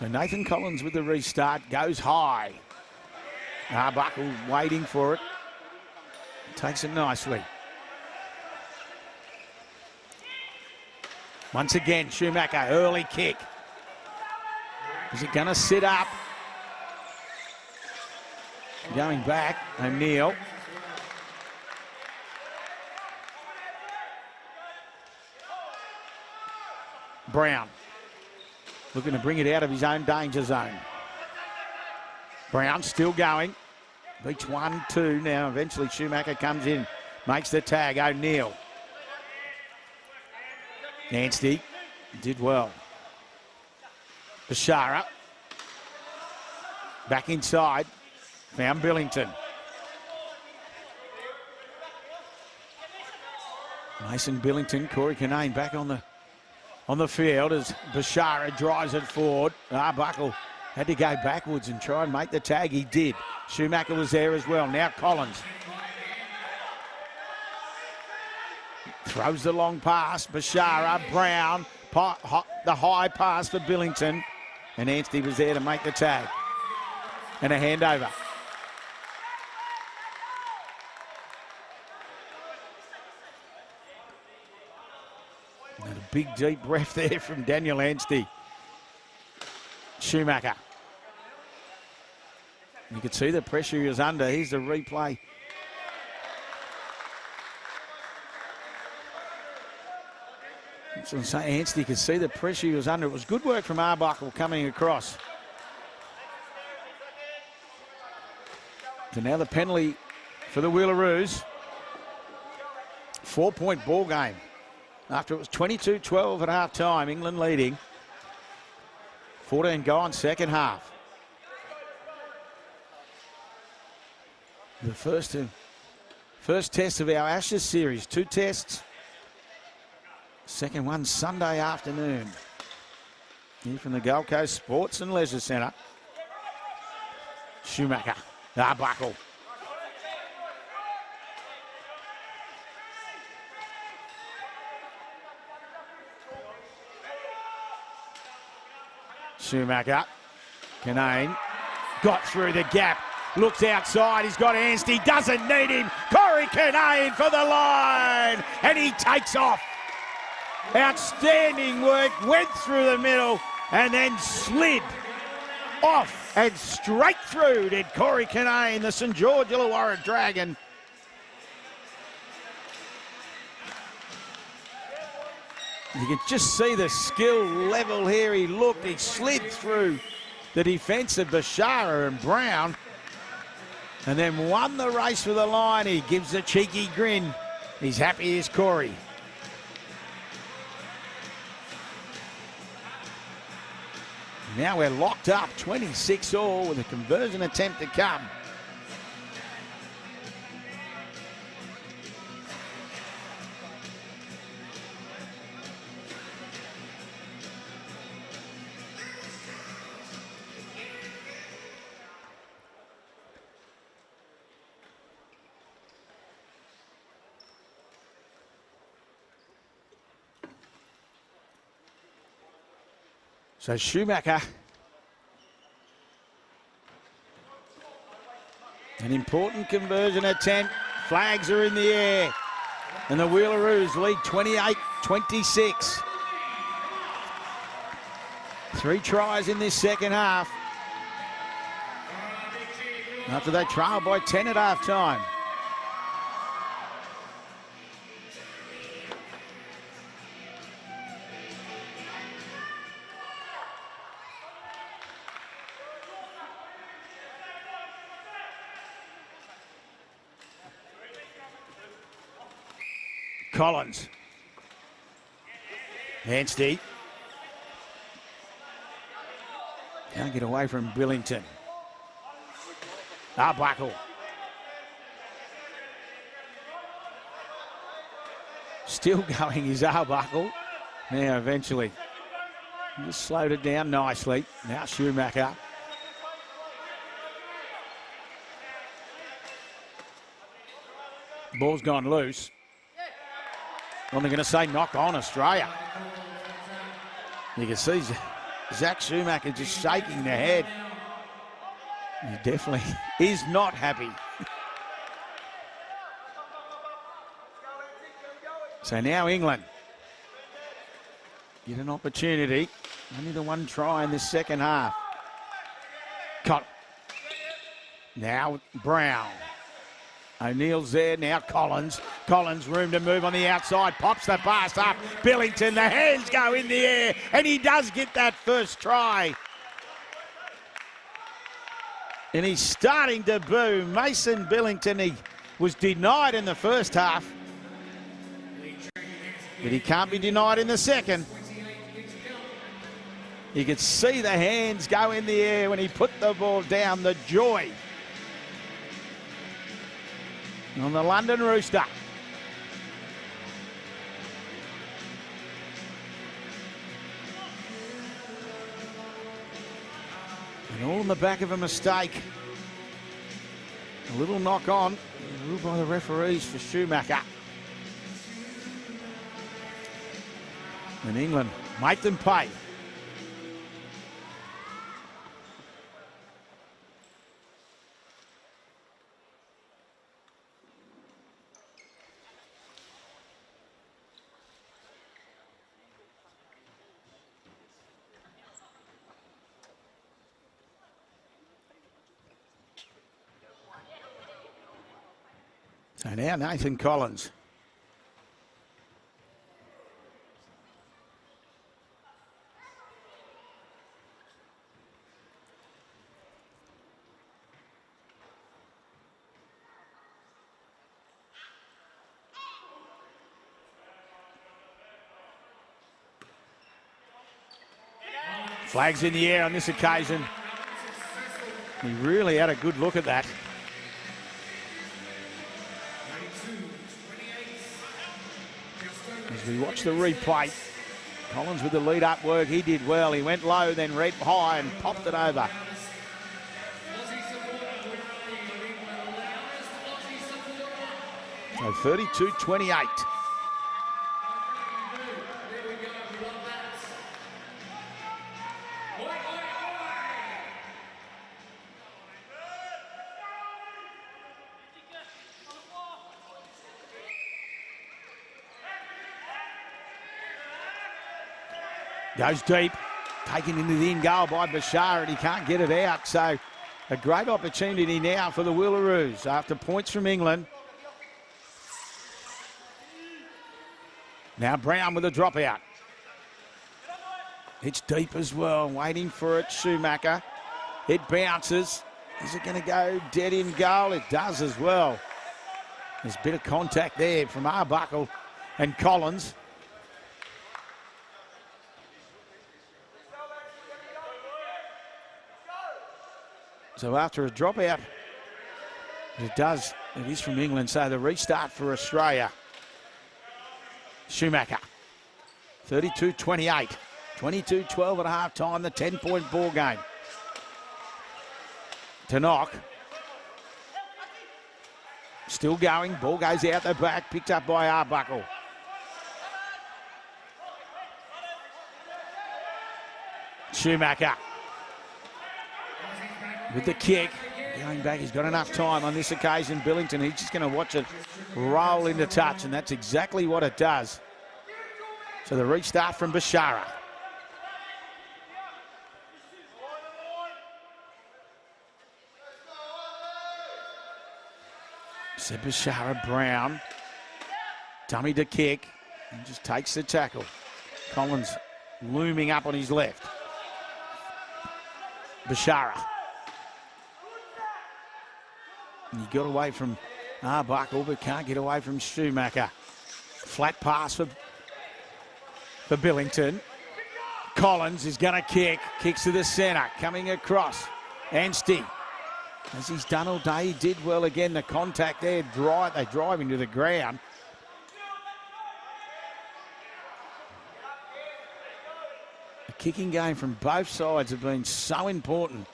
So Nathan Collins with the restart, goes high. Arbuckle waiting for it. Takes it nicely. Once again, Schumacher, early kick. Is it going to sit up? Going back, O'Neill. Brown. Looking to bring it out of his own danger zone. Brown still going. Beach 1-2 now. Eventually Schumacher comes in. Makes the tag. O'Neill. Anstey did well. Bashara. Back inside. Found Billington. Mason Billington, Corey Kinane back on the field as Bashara drives it forward. Arbuckle had to go backwards and try and make the tag. He did. Schumacher was there as well. Now Collins throws the long pass. Bashara, Brown, the high pass for Billington. And Anstey was there to make the tag. And a handover. And a big deep breath there from Daniel Anstey. Schumacher. You could see the pressure he was under. Here's the replay. So I'm saying Anstey could see the pressure he was under. It was good work from Arbuckle coming across. So now the penalty for the Wheelaroos. 4-point ball game. After it was 22-12 at half time, England leading. 14 gone second half. The first test of our Ashes series. 2 tests. Second one Sunday afternoon. Here from the Gold Coast Sports and Leisure Centre. Schumacher. Arbuckle. Schumacher. Kinane got through the gap. Looks outside. He's got Anstey. Doesn't need him. Corey Kinane for the line. And he takes off. Outstanding work. Went through the middle and then slid off and straight through did Corey Kinane, the St George Illawarra Dragon. You can just see the skill level here. He looked, he slid through the defence of Bashara and Brown and then won the race for the line. He gives a cheeky grin. He's happy as Corey. Now we're locked up, 26 all with a conversion attempt to come. So Schumacher, an important conversion attempt. Flags are in the air. And the Wheelaroos lead 28-26. 3 tries in this second half. After they trail by 10 at half time. Collins. Anstey. Can't get away from Billington. Arbuckle. Still going is Arbuckle. Now eventually. Just slowed it down nicely. Now Schumacher. Ball's gone loose. Well, they're going to say knock on Australia. You can see Zach Schumacher just shaking the head. He definitely is not happy. So now England get an opportunity. Only the 1 try in this second half. Cut. Now Brown. O'Neill's there, now Collins. Collins, room to move on the outside, pops the pass up. Billington, the hands go in the air, and he does get that first try. And he's starting to boom. Mason Billington, he was denied in the first half, but he can't be denied in the second. You could see the hands go in the air when he put the ball down, the joy on the London Rooster. And all in the back of a mistake. A little knock on, ruled by the referees for Schumacher. And England make them pay. So now Nathan Collins. Flags in the air on this occasion. He really had a good look at that. As we watch the replay, Collins with the lead-up work, he did well. He went low, then red high and popped it over. So 32-28. Goes deep, taken into the in goal by Bashar, and he can't get it out. So a great opportunity now for the Wheelaroos after points from England. Now Brown with a dropout. It's deep as well, waiting for it, Schumacher. It bounces. Is it going to go dead in goal? It does as well. There's a bit of contact there from Arbuckle and Collins. So after a dropout, it is from England, so the restart for Australia. Schumacher, 32-28, 22-12 at half time, the 10-point ball game. To knock. Still going, ball goes out the back, picked up by Arbuckle. Schumacher. With the kick, going back, he's got enough time on this occasion. Billington, he's just going to watch it roll into touch, and that's exactly what it does. So the restart from Bashara. So Bashara, Brown, dummy to kick, and just takes the tackle. Collins looming up on his left. Bashara. And he got away from Arbuckle, but can't get away from Schumacher. Flat pass for Billington. Collins is going to kick. Kicks to the centre. Coming across. Anstey. As he's done all day, he did well again. The contact there. They drive into the ground. The kicking game from both sides have been so important.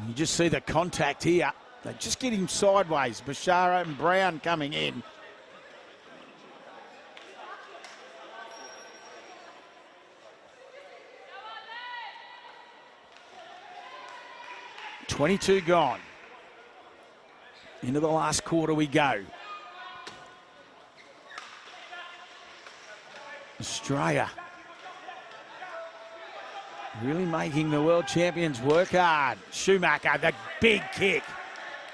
You just see the contact here. They just get him sideways. Bashara and Brown coming in. .22 gone. Into the last quarter we go. Australia really making the world champions work hard. Schumacher, the big kick.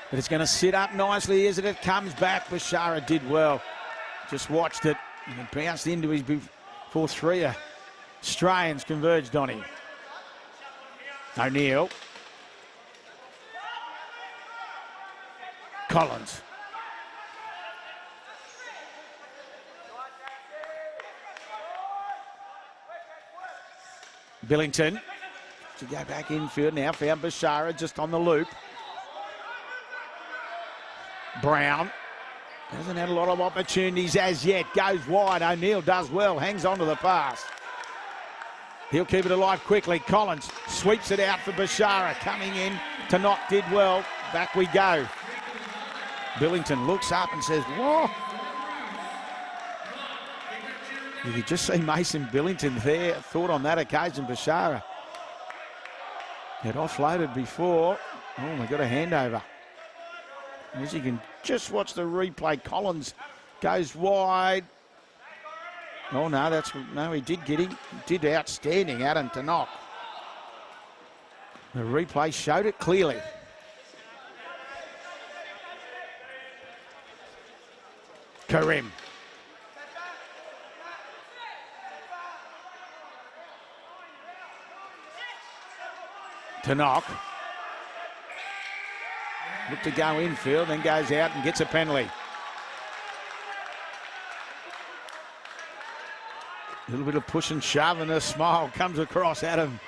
But it's going to sit up nicely as it comes back. Bashara did well. Just watched it. And it bounced into his before three Australians converged on him. O'Neill. Collins. Billington to go back infield now. Found Bashara just on the loop. Brown Hasn't had a lot of opportunities as yet. Goes wide. O'Neill does well. Hangs on to the pass. He'll keep it alive quickly. Collins sweeps it out for Bashara. Coming in to knock did well. Back we go. Billington looks up and says, whoa. You could just see Mason Billington there. Thought on that occasion, Bashara had offloaded before. Oh, we got a handover. As you can just watch the replay, Collins goes wide. Oh, no, he did get him. He did outstanding, Adam, to knock. The replay showed it clearly. Karim. To knock. Look to go infield, then goes out and gets a penalty. A little bit of push and shove and a smile comes across Adam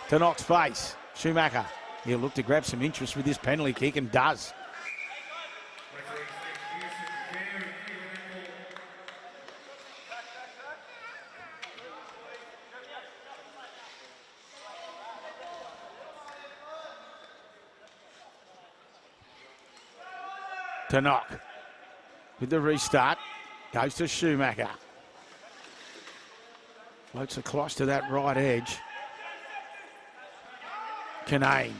to Knock's face. Schumacher, he'll look to grab some interest with this penalty kick and does. To Knock with the restart, goes to Schumacher. Floats across to that right edge. Canane.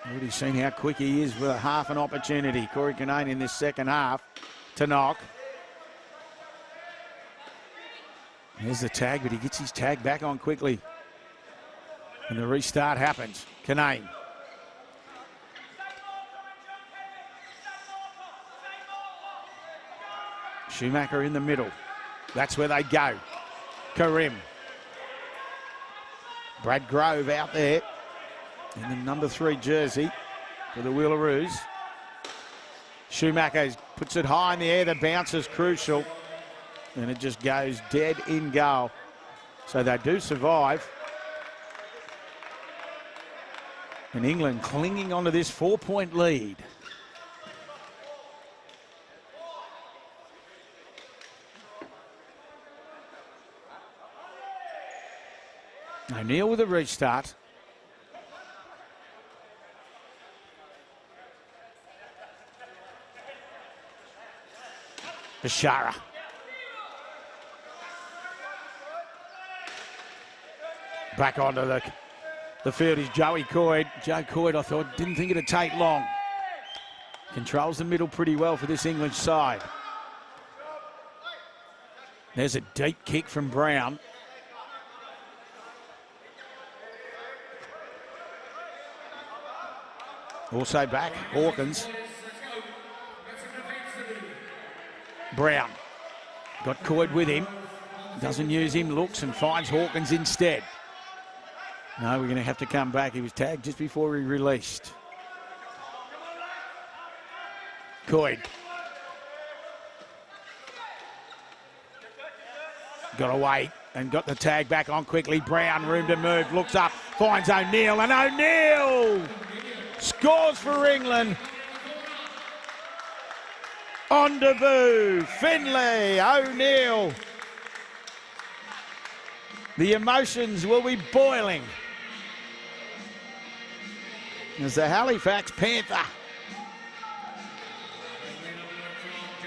Already seen how quick he is with a half an opportunity. Corey Canane in this second half. To Knock. There's the tag, but he gets his tag back on quickly. And the restart happens. Canane. Schumacher in the middle. That's where they go. Karim. Brad Grove out there in the number 3 jersey for the Wheelaroos. Schumacher puts it high in the air. The bounce is crucial. And it just goes dead in goal. So they do survive. And England clinging onto this 4-point lead. O'Neill with a restart. Bashara. Back onto the field is Joey Coyd. Joe Coyd, I thought, didn't think it'd take long. Controls the middle pretty well for this English side. There's a deep kick from Brown. Also back, Hawkins. Brown. Got Coyd with him. Doesn't use him, looks and finds Hawkins instead. No, we're going to have to come back. He was tagged just before he released. Coyd. Got away and got the tag back on quickly. Brown, room to move, looks up, finds O'Neill, and O'Neill scores for England. On debut, Finlay O'Neill. The emotions will be boiling as the Halifax Panther.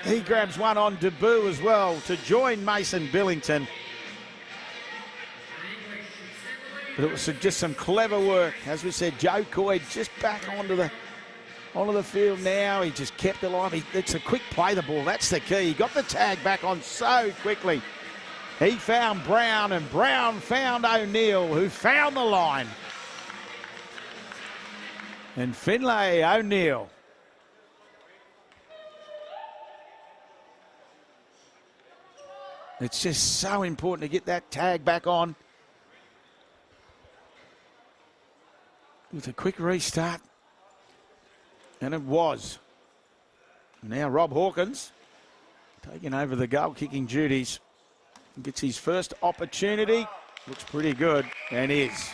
He grabs one on debut as well to join Mason Billington. But it was just some clever work. As we said, Joe Coyd just back onto the field now. He just kept it alive. It's a quick play the ball. That's the key. He got the tag back on so quickly. He found Brown, and Brown found O'Neill, who found the line. And Finlay O'Neill. It's just so important to get that tag back on. With a quick restart. And it was. Now Rob Hawkins taking over the goal-kicking duties. Gets his first opportunity. Looks pretty good, and is.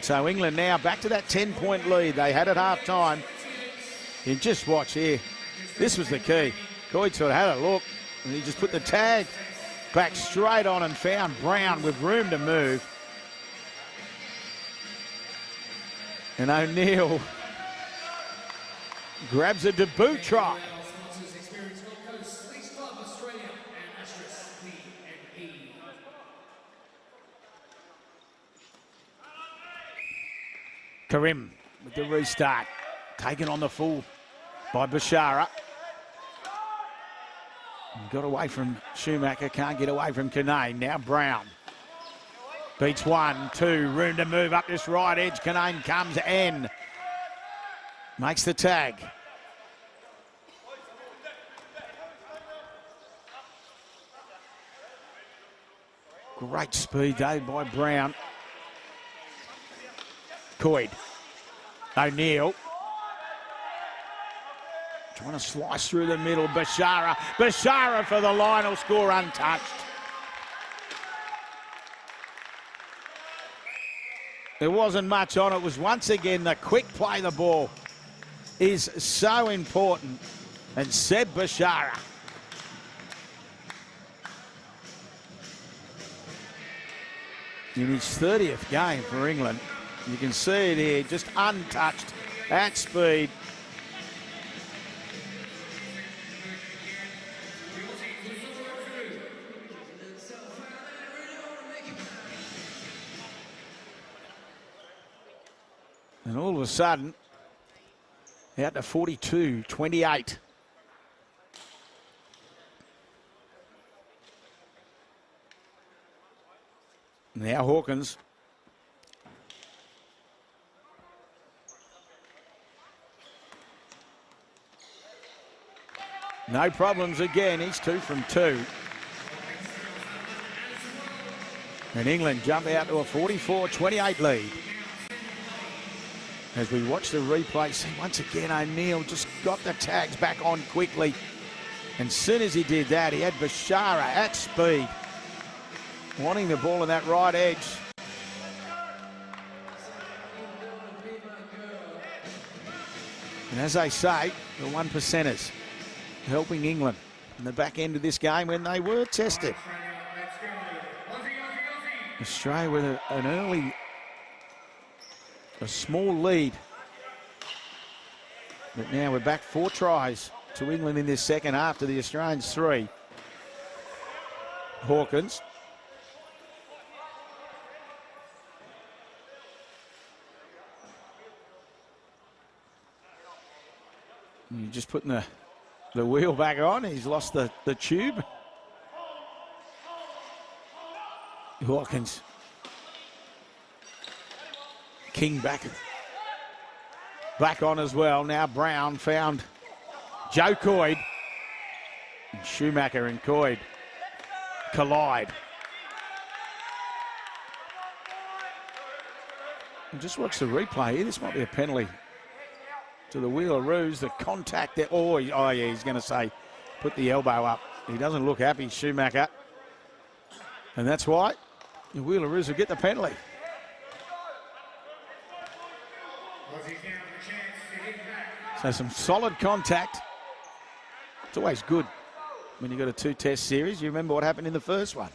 So England now back to that 10-point lead they had at half-time. You just watch here. This was the key. Coyd sort of had a look, and he just put the tag back straight on and found Brown with room to move. And O'Neill grabs a debut try. Karim with the restart. Taken on the full by Bashara. Got away from Schumacher, can't get away from Kanane. Now Brown. Beats 1, 2, room to move up this right edge. Kanane comes and makes the tag. Great speed though by Brown. Coyd. O'Neill. Trying to slice through the middle. Bashara. Bashara for the line, will score untouched. There wasn't much on it. It was once again the quick play. The ball is so important. And Seb Bashara. In his 30th game for England. You can see it here, just untouched at speed. And all of a sudden, out to 42-28. Now Hawkins. No problems again, he's 2 from 2. And England jump out to a 44-28 lead. As we watch the replay, see once again O'Neill just got the tags back on quickly. And as soon as he did that, he had Bashara at speed, wanting the ball on that right edge. And as they say, the 1%ers helping England in the back end of this game when they were tested. Australia with an early, a small lead. But now we're back 4 tries to England in this second half to the Australians 3. Hawkins. You're just putting the wheel back on. He's lost the tube. Hawkins. King back on as well. Now Brown found Joe Coyd. And Schumacher and Coyd collide. And just watch the replay here. This might be a penalty to the Wheelaroos. The contact there. Oh yeah, he's going to say put the elbow up. He doesn't look happy, Schumacher. And that's why the Wheelaroos will get the penalty. So some solid contact. It's always good when you've got a 2-test series. You remember what happened in the first one.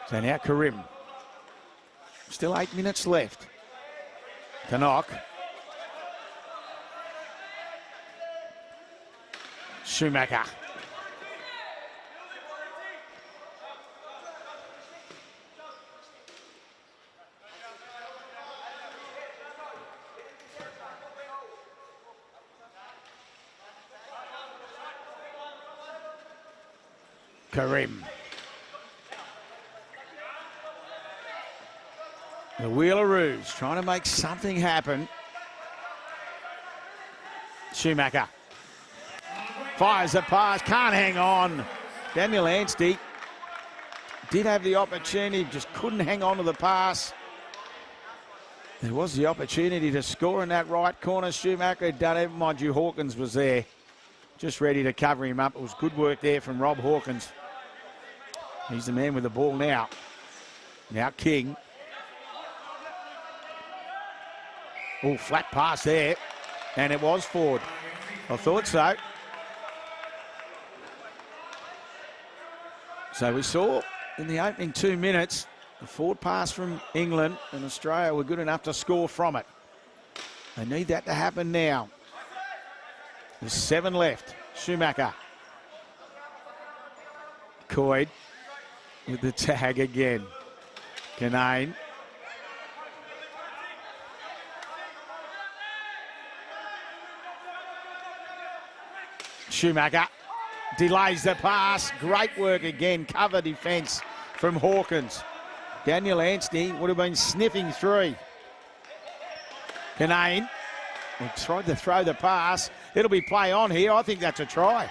So now Karim. Still 8 minutes left. Canuck. Schumacher. Karim. The Wheelaroos trying to make something happen. Schumacher fires the pass, can't hang on. Daniel Anstey did have the opportunity, just couldn't hang on to the pass. There was the opportunity to score in that right corner. Schumacher had done it. Mind you, Hawkins was there, just ready to cover him up. It was good work there from Rob Hawkins. He's the man with the ball now. Now King. Oh, flat pass there. And it was Ford. I thought so. So we saw in the opening 2 minutes, the forward pass from England, and Australia were good enough to score from it. They need that to happen now. There's 7 left. Schumacher. Coyd with the tag again. Canane. Schumacher delays the pass. Great work again. Cover defence from Hawkins. Daniel Anstey would have been sniffing 3. Canane tried to throw the pass. It'll be play on here. I think that's a try.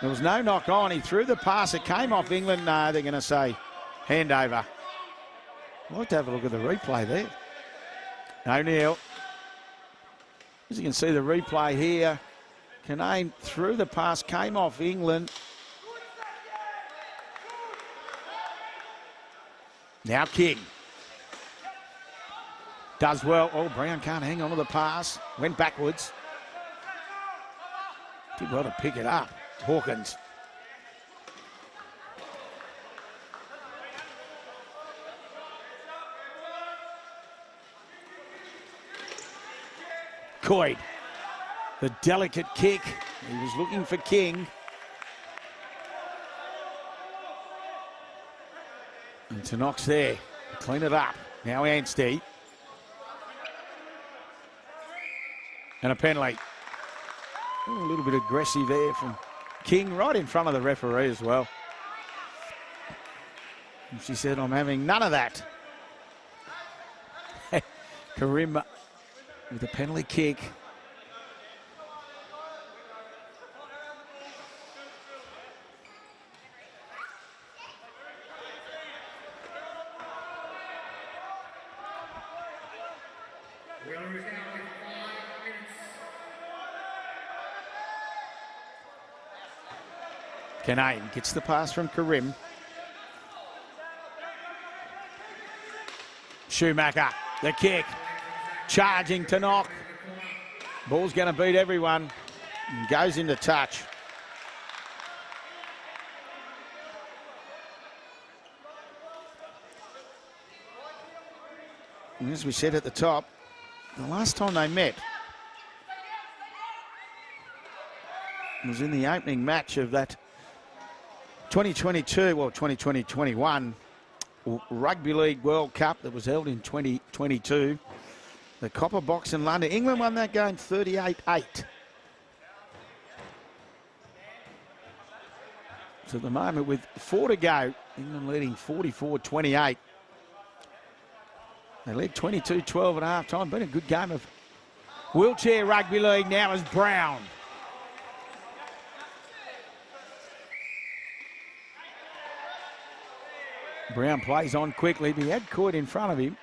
There was no knock on. He threw the pass. It came off England. No, they're going to say handover. I'd like to have a look at the replay there. O'Neill. As you can see the replay here, Canane threw the pass, came off England. Now King. Does well. Oh, Brown can't hang on to the pass. Went backwards. Did well to pick it up. Hawkins. Coyd. The delicate kick. He was looking for King. And Tanox there. Clean it up. Now Anstey. And a penalty. Oh, a little bit aggressive there from King, right in front of the referee as well. And she said, I'm having none of that. Karim with a penalty kick. Canane gets the pass from Karim. Schumacher, the kick. Charging to knock. Ball's going to beat everyone. And goes into touch. And as we said at the top, the last time they met was in the opening match of that 2022, well, 2020-21 Rugby League World Cup that was held in 2022. The Copper Box in London. England won that game 38-8. So at the moment, with 4 to go, England leading 44-28. They led 22-12 at half time. Been a good game of wheelchair rugby league now as Brown. Brown plays on quickly, but he had Coyd in front of him.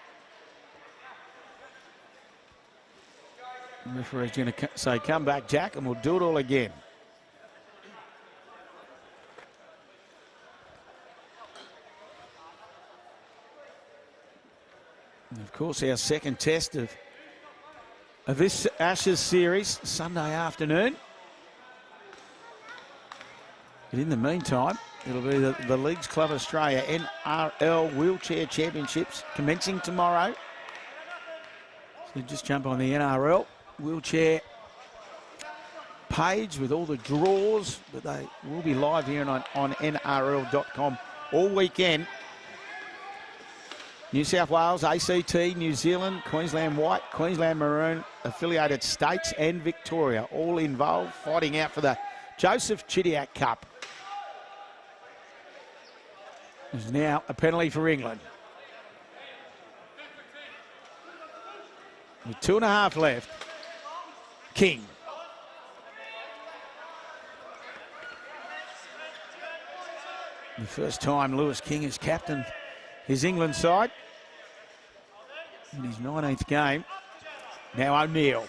The referee's going to say, come back, Jack, and we'll do it all again. And of course, our second test of this Ashes series, Sunday afternoon. But in the meantime, it'll be the Leagues Club Australia NRL Wheelchair Championships commencing tomorrow. So just jump on the NRL Wheelchair page with all the draws, but they will be live here on NRL.com all weekend. New South Wales, ACT, New Zealand, Queensland White, Queensland Maroon, affiliated states and Victoria all involved, fighting out for the Joseph Chidiac Cup. There's now a penalty for England. With 2.5 left, King. The first time Lewis King has captained his England side in his 19th game. Now O'Neill.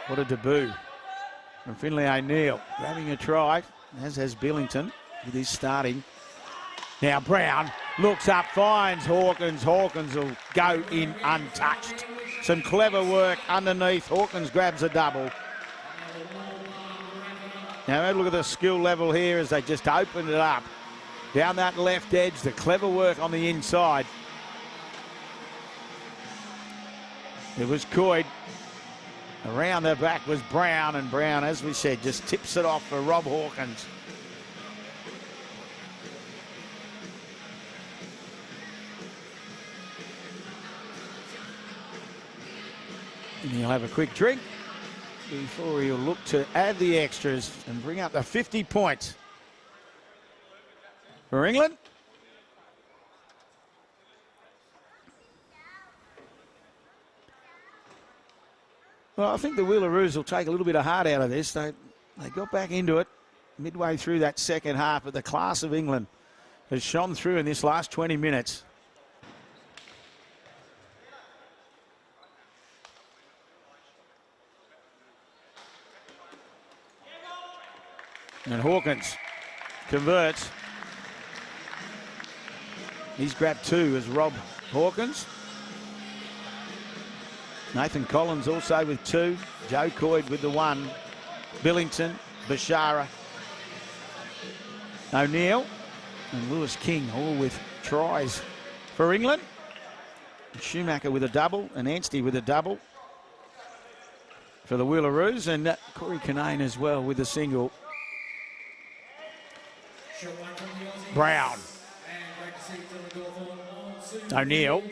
What a debut from Finlay O'Neill. Grabbing a try, as has Billington with his starting. Now Brown looks up, finds Hawkins. Hawkins will go in untouched. Some clever work underneath. Hawkins grabs a double. Now have a look at the skill level here as they just opened it up. Down that left edge, the clever work on the inside. It was Coyd. Around the back was Brown, and Brown, as we said, just tips it off for Rob Hawkins. And he'll have a quick drink before he'll look to add the extras and bring up the 50 points for England. Well, I think the Wheelaroos will take a little bit of heart out of this. They got back into it midway through that second half, but the class of England has shone through in this last 20 minutes. And Hawkins converts. He's grabbed two as Rob Hawkins. Nathan Collins also with two. Joe Coyd with the one. Billington, Bashara, O'Neill, and Lewis King all with tries for England. Schumacher with a double, and Anstey with a double for the Wheelaroos, and Corey Kinane as well with a single. Brown. O'Neill.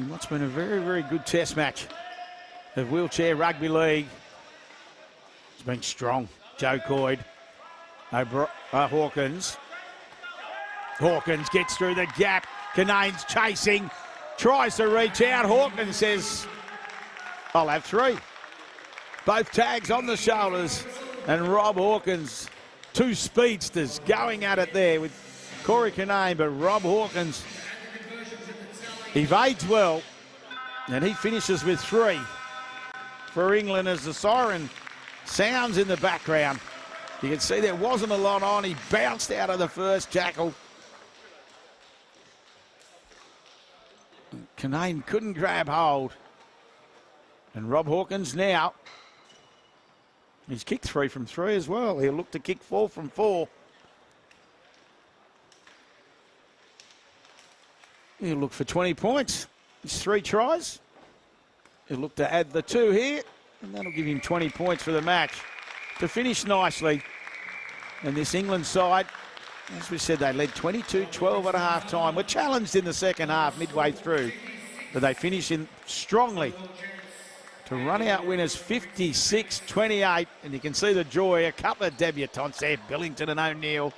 What's been a very, very good test match of wheelchair rugby league. It's been strong. Joe Coyd. Hawkins. Hawkins gets through the gap. Kinane's chasing. Tries to reach out. Hawkins says, I'll have three. Both tags on the shoulders. And Rob Hawkins, two speedsters going at it there with Corey Kinane, but Rob Hawkins evades well, and he finishes with three for England as the siren sounds in the background. You can see there wasn't a lot on. He bounced out of the first jackal. Kinane couldn't grab hold. And Rob Hawkins now, he's kicked 3 from 3 as well. He'll look to kick 4 from 4. He'll look for 20 points. It's 3 tries. He'll look to add the 2 here, and that'll give him 20 points for the match to finish nicely. And this England side, as we said, they led 22-12 at a half time. Were challenged in the second half midway through, but they finish in strongly to run out winners 56-28. And you can see the joy, a couple of debutants there, Billington and O'Neill.